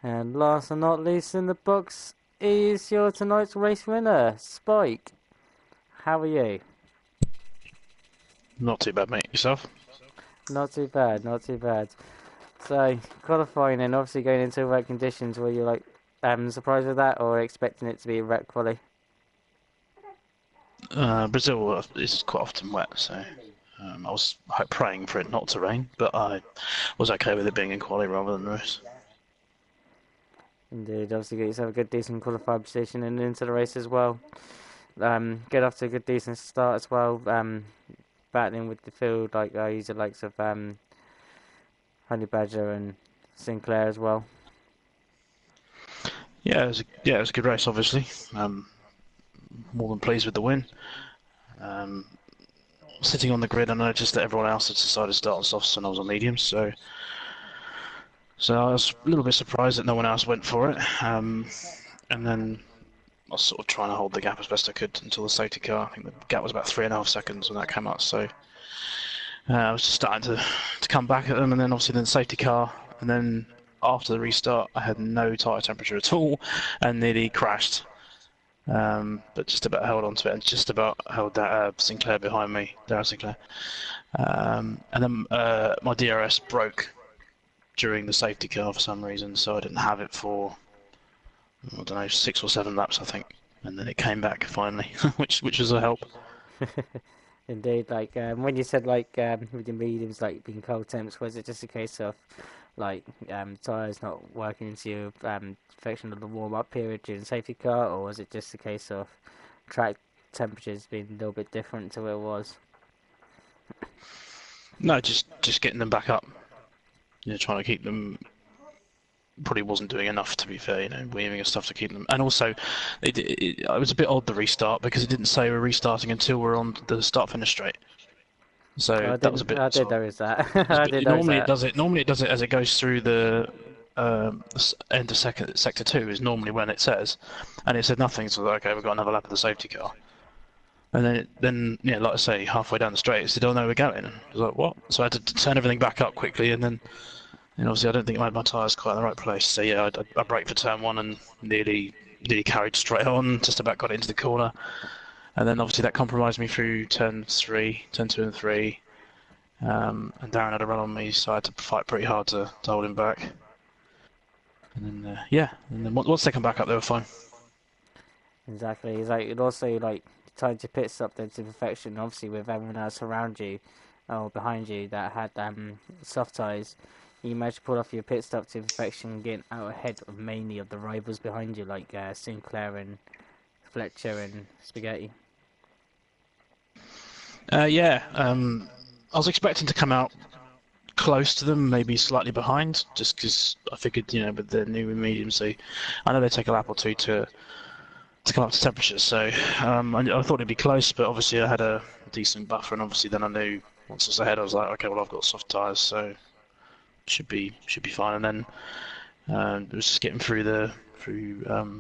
And last but not least in the box is your tonight's race winner, Spike. How are you? Not too bad, mate. Yourself? Not too bad, not too bad. So, qualifying and obviously going into wet conditions, were you like surprised with that or expecting it to be wet quali? Brazil is quite often wet, so I was praying for it not to rain, but I was okay with it being in quali rather than the race. Indeed, obviously get yourself a good decent qualified position and into the race as well. Get off to a good decent start as well. Battling with the field like the likes of Honey Badger and Sinclair as well. Yeah, it was a good race, obviously. More than pleased with the win. Sitting on the grid, I noticed that everyone else had decided to start on softs and I was on mediums, so I was a little bit surprised that no one else went for it. And then I was sort of trying to hold the gap as best I could until the safety car. I think the gap was about 3.5 seconds when that came out, so I was just starting to come back at them, and then obviously the safety car, and then after the restart, I had no tyre temperature at all, and nearly crashed. But just about held on to it, and just about held that Sinclair behind me, Darren Sinclair. And then my DRS broke during the safety car for some reason, so I didn't have it for, I don't know, 6 or 7 laps, I think. And then it came back finally, which was a help. Indeed, like when you said like with the mediums like being cold temps, was it just a case of like tires not working into your perfection of the warm up period during safety car, or was it just a case of track temperatures being a little bit different to where it was? No, just getting them back up. Trying to keep them. Probably wasn't doing enough, to be fair. Weaving and stuff to keep them. And also, it was a bit odd, the restart, because it didn't say we're restarting until we're on the start-finish straight. So that was a bit. I did notice that. I did notice Normally that. Normally it does it as it goes through the end of sector 2 is normally when it says, and it said nothing. So okay, we've got another lap of the safety car. And then like I say, halfway down the straight, it said, "Oh no, we're going." And I was like, "What?" So I had to turn everything back up quickly, and then. And obviously, I don't think my tyres quite in the right place. So yeah, I braked for turn 1 and nearly carried straight on. Just about got into the corner, and then obviously that compromised me through turn 2 and 3. And Darren had a run on me, so I had to fight pretty hard to hold him back. And then and then once they come back up, they were fine. Exactly. It's like it also like tied your pit stop then to perfection. Obviously, with everyone else around you or behind you that had soft tyres, you managed to pull off your pit stop to perfection, getting out ahead of mainly of the rivals behind you, like Sinclair and Fletcher and Spaghetti. I was expecting to come out close to them, maybe slightly behind, just because I figured, with the new medium, so I know they take a lap or two to come up to temperature. So I thought it'd be close, but obviously I had a decent buffer, and obviously then I knew once I was ahead, I was like, okay, well I've got soft tyres, so should be fine. And then it was just getting through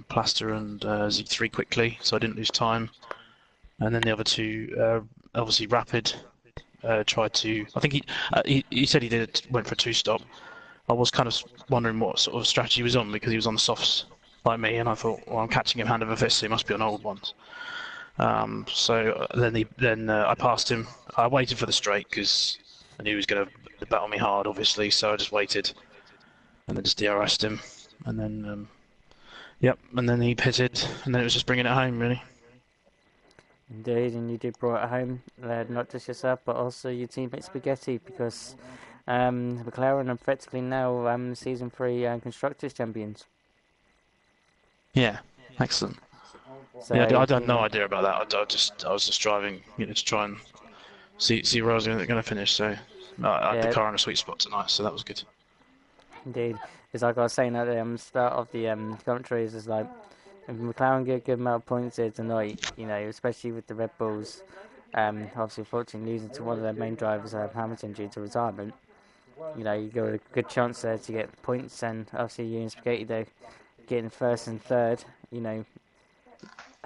Plaster and Z3 quickly, so I didn't lose time. And then the other two, obviously Rapid, tried to. I think he said went for a 2-stop. I was kind of wondering what sort of strategy he was on, because he was on the softs like me, and I thought, well, I'm catching him hand over fist, so he must be on old ones. So then I passed him. I waited for the straight because I knew he was going to battle me hard, obviously. So I just waited, and then just DRS'd him, and then and then he pitted, and then it was just bringing it home, really. Indeed, and you did brought it home, not just yourself, but also your teammate Spaghetti, because McLaren are practically now Season 3 Constructors Champions. Yeah, excellent. So, yeah, I had no idea about that. I was just driving, to try and see where I was going to finish. So I had the car in a sweet spot tonight, so that was good. Indeed, it's like I was saying at the start of the commentaries, is like if McLaren get a good amount of points here tonight, especially with the Red Bulls, obviously fortunately losing to one of their main drivers, Hamilton, due to retirement. You got a good chance there to get points, and obviously you and Spaghetti though getting first and third,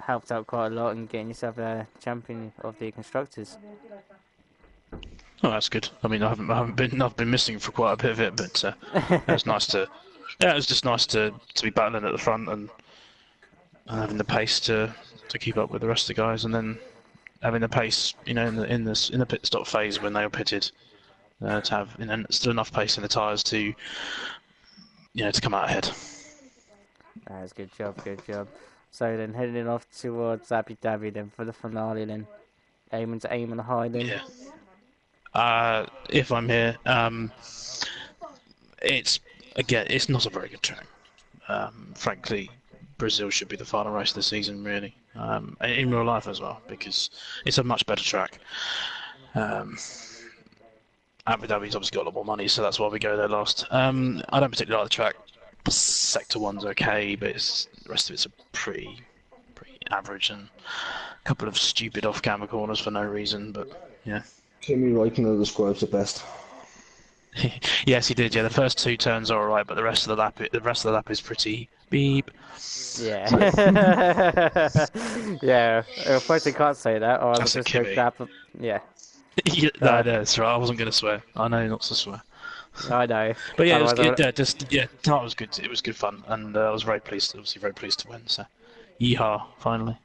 helped out quite a lot in getting yourself a champion of the constructors. Oh, that's good. I mean, I've been missing for quite a bit of it, but it was nice to. Yeah, it was just nice to be battling at the front and having the pace to keep up with the rest of the guys, and then having the pace, in the pit stop phase when they were pitted, to have still enough pace in the tyres to come out ahead. That's good job. So then heading off towards Abu Dhabi then for the finale, then aiming to aim on the high then. Yeah. If I'm here, it's not a very good track. Frankly, Brazil should be the final race of the season, really, in real life as well, because it's a much better track. Abu Dhabi's obviously got a lot more money, so that's why we go there last. I don't particularly like the track. Sector 1's okay, but the rest of it's a pretty average, and a couple of stupid off-camera corners for no reason. But yeah. Kimi Räikkönen describes it best. Yes, he did. Yeah, the first 2 turns are alright, but the rest of the lap is pretty beep. Yeah. Yeah. Unfortunately, can't say that, or I was just going to grab. Yeah. No, that's right. I wasn't going to swear. I know not to swear. I know. But yeah, it was Otherwise, I good. would... No, it was good. It was good fun, and I was very pleased. Obviously, very pleased to win. So, yeehaw! Finally.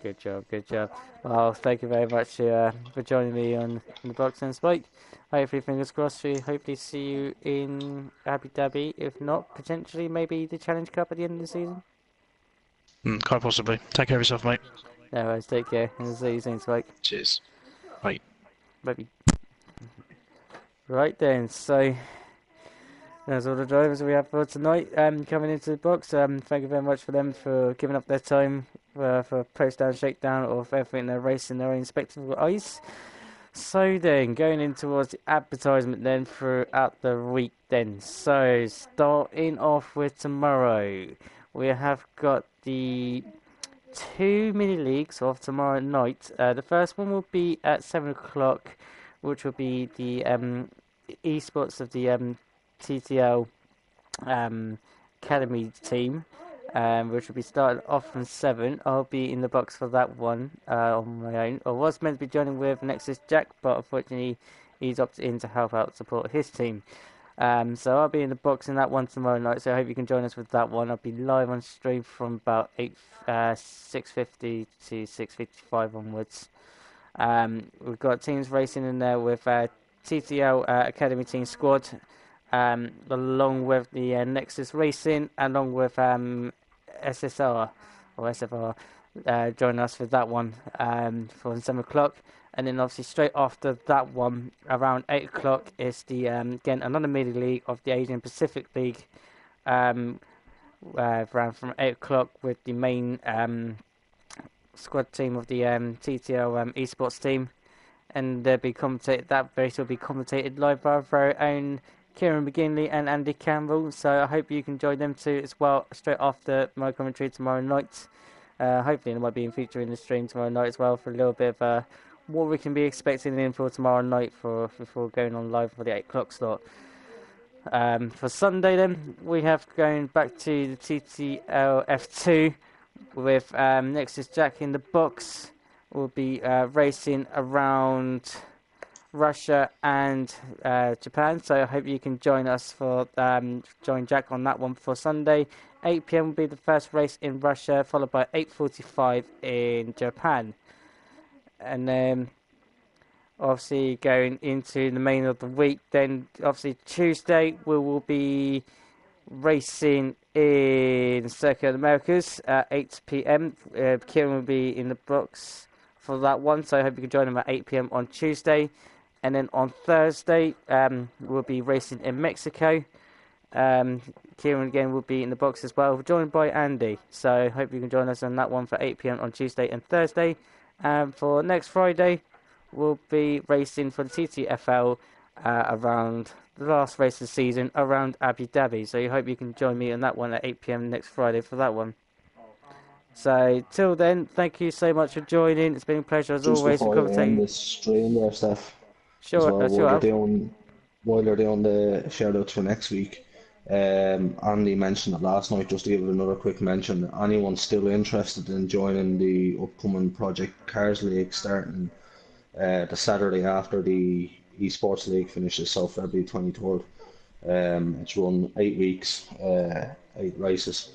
Good job, good job. Well, thank you very much for joining me on the Boxing Spike. Hopefully, fingers crossed, we hopefully see you in Abu Dhabi. If not, potentially maybe the Challenge Cup at the end of the season. Quite possibly. Take care of yourself, mate. No worries, take care, and see you soon, Spike. Cheers. Bye. Maybe. Right then, so that's all the drivers we have for tonight. Coming into the box. Thank you very much for them for giving up their time for post-down, shakedown of everything they're racing their own spectacle ice. So then, going in towards the advertisement then throughout the week then. So, starting off with tomorrow, we have got the two mini leagues of tomorrow night. The first one will be at 7 o'clock, which will be the esports of the TTL Academy team, which will be starting off from 7. I'll be in the box for that one on my own. I was meant to be joining with Nexus Jack, but unfortunately he's opted in to help out support his team. So I'll be in the box in that one tomorrow night, so I hope you can join us with that one. I'll be live on stream from about 6:50 to 6:55 onwards. We've got teams racing in there with TTL Academy Team Squad, along with the Nexus Racing, along with SSR or SFR. Join us for that one for 7 o'clock. And then obviously straight after that one, around 8 o'clock, is the again another mini league of the Asian Pacific League. Around from 8 o'clock with the main squad team of the TTL Esports team, and they'll be commentated. That race will be commentated live by our very own Kieran McGinley and Andy Campbell. So I hope you can join them too as well. Straight after my commentary tomorrow night. Hopefully, it might be in featuring the stream tomorrow night as well for a little bit of what we can be expecting in for tomorrow night before going on live for the 8 o'clock slot. For Sunday, then we have going back to the TTL F2 with Nexus Jack in the box. We'll be racing around Russia and Japan, so I hope you can join us for join Jack on that one for Sunday. 8 p.m. will be the first race in Russia, followed by 8:45 in Japan. And then obviously going into the main of the week, then obviously Tuesday we will be racing in Circuit of the Americas at 8 p.m. Kieran will be in the box for that one, so I hope you can join him at 8 p.m. on Tuesday. And then on Thursday we'll be racing in Mexico. Kieran again will be in the box as well, joined by Andy, so I hope you can join us on that one for 8 p.m. on Tuesday and Thursday. For next Friday, we'll be racing for the TTFL around the last race of the season around Abu Dhabi. So I hope you can join me on that one at 8 p.m. next Friday for that one. So till then, thank you so much for joining. It's been a pleasure as Just always. before you end this stream there, Steph, Sure, while sure. they're doing the shout outs for next week, Andy mentioned it last night, just to give it another quick mention. Anyone still interested in joining the upcoming Project Cars League starting the Saturday after the Esports League finishes, so February 23rd. It's run 8 weeks, 8 races.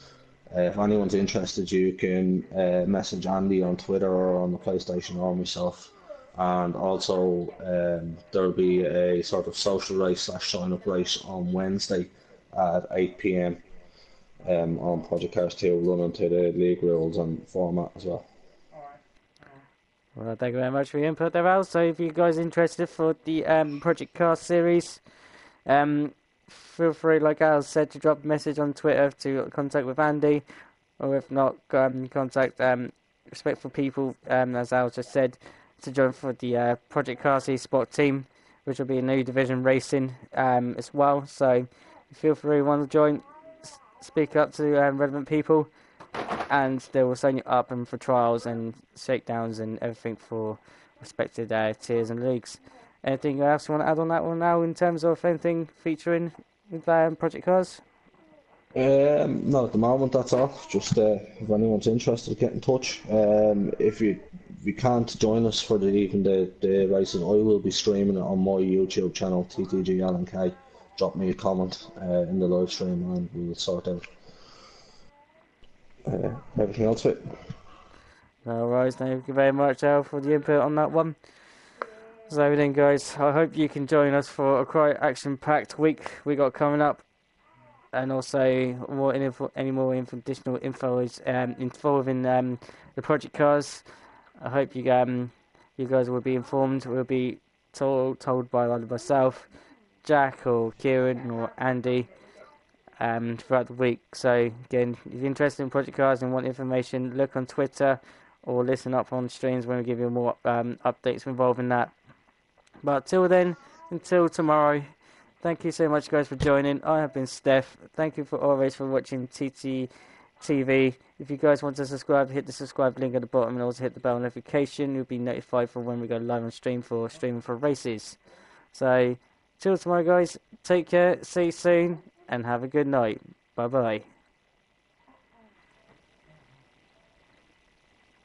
If anyone's interested, you can message Andy on Twitter or on the PlayStation or myself. And also, there'll be a sort of social race / sign up race on Wednesday at 8 p.m. On Project Cars 2, running to the league rules and format as well. Well, thank you very much for your input there, Al. So if you guys are interested for the Project Cars series, feel free, like Al said, to drop a message on Twitter to contact with Andy, or if not, contact respectful people, as Al just said, to join for the Project Cars Esports team, which will be a new division racing as well. So feel free, want to join, speak up to relevant people, and they will sign you up and for trials and shakedowns and everything for respected tiers and leagues. Anything else you want to add on that one now in terms of anything featuring with Project Cars? No, at the moment that's all. Just if anyone's interested, get in touch. If you you can't join us for the racing, I will be streaming it on my YouTube channel, TTG LNK. Drop me a comment in the live stream and we'll sort out everything else with it. No worries, thank you very much, Al, for the input on that one. So then, guys, I hope you can join us for a quite action-packed week we got coming up, and also any more additional info is involving the project cars. I hope you guys will be informed. We'll be told by either myself, Jack, or Kieran, or Andy throughout the week. So again, if you're interested in project cars and want information, look on Twitter or listen up on streams when we give you more updates involving that. But till then, until tomorrow, thank you so much, guys, for joining. I have been Steph. Thank you always for watching TTTV. If you guys want to subscribe, hit the subscribe link at the bottom and also hit the bell notification. You'll be notified for when we go live on stream for streaming for races. So, till tomorrow, guys. Take care. See you soon, and have a good night. Bye bye.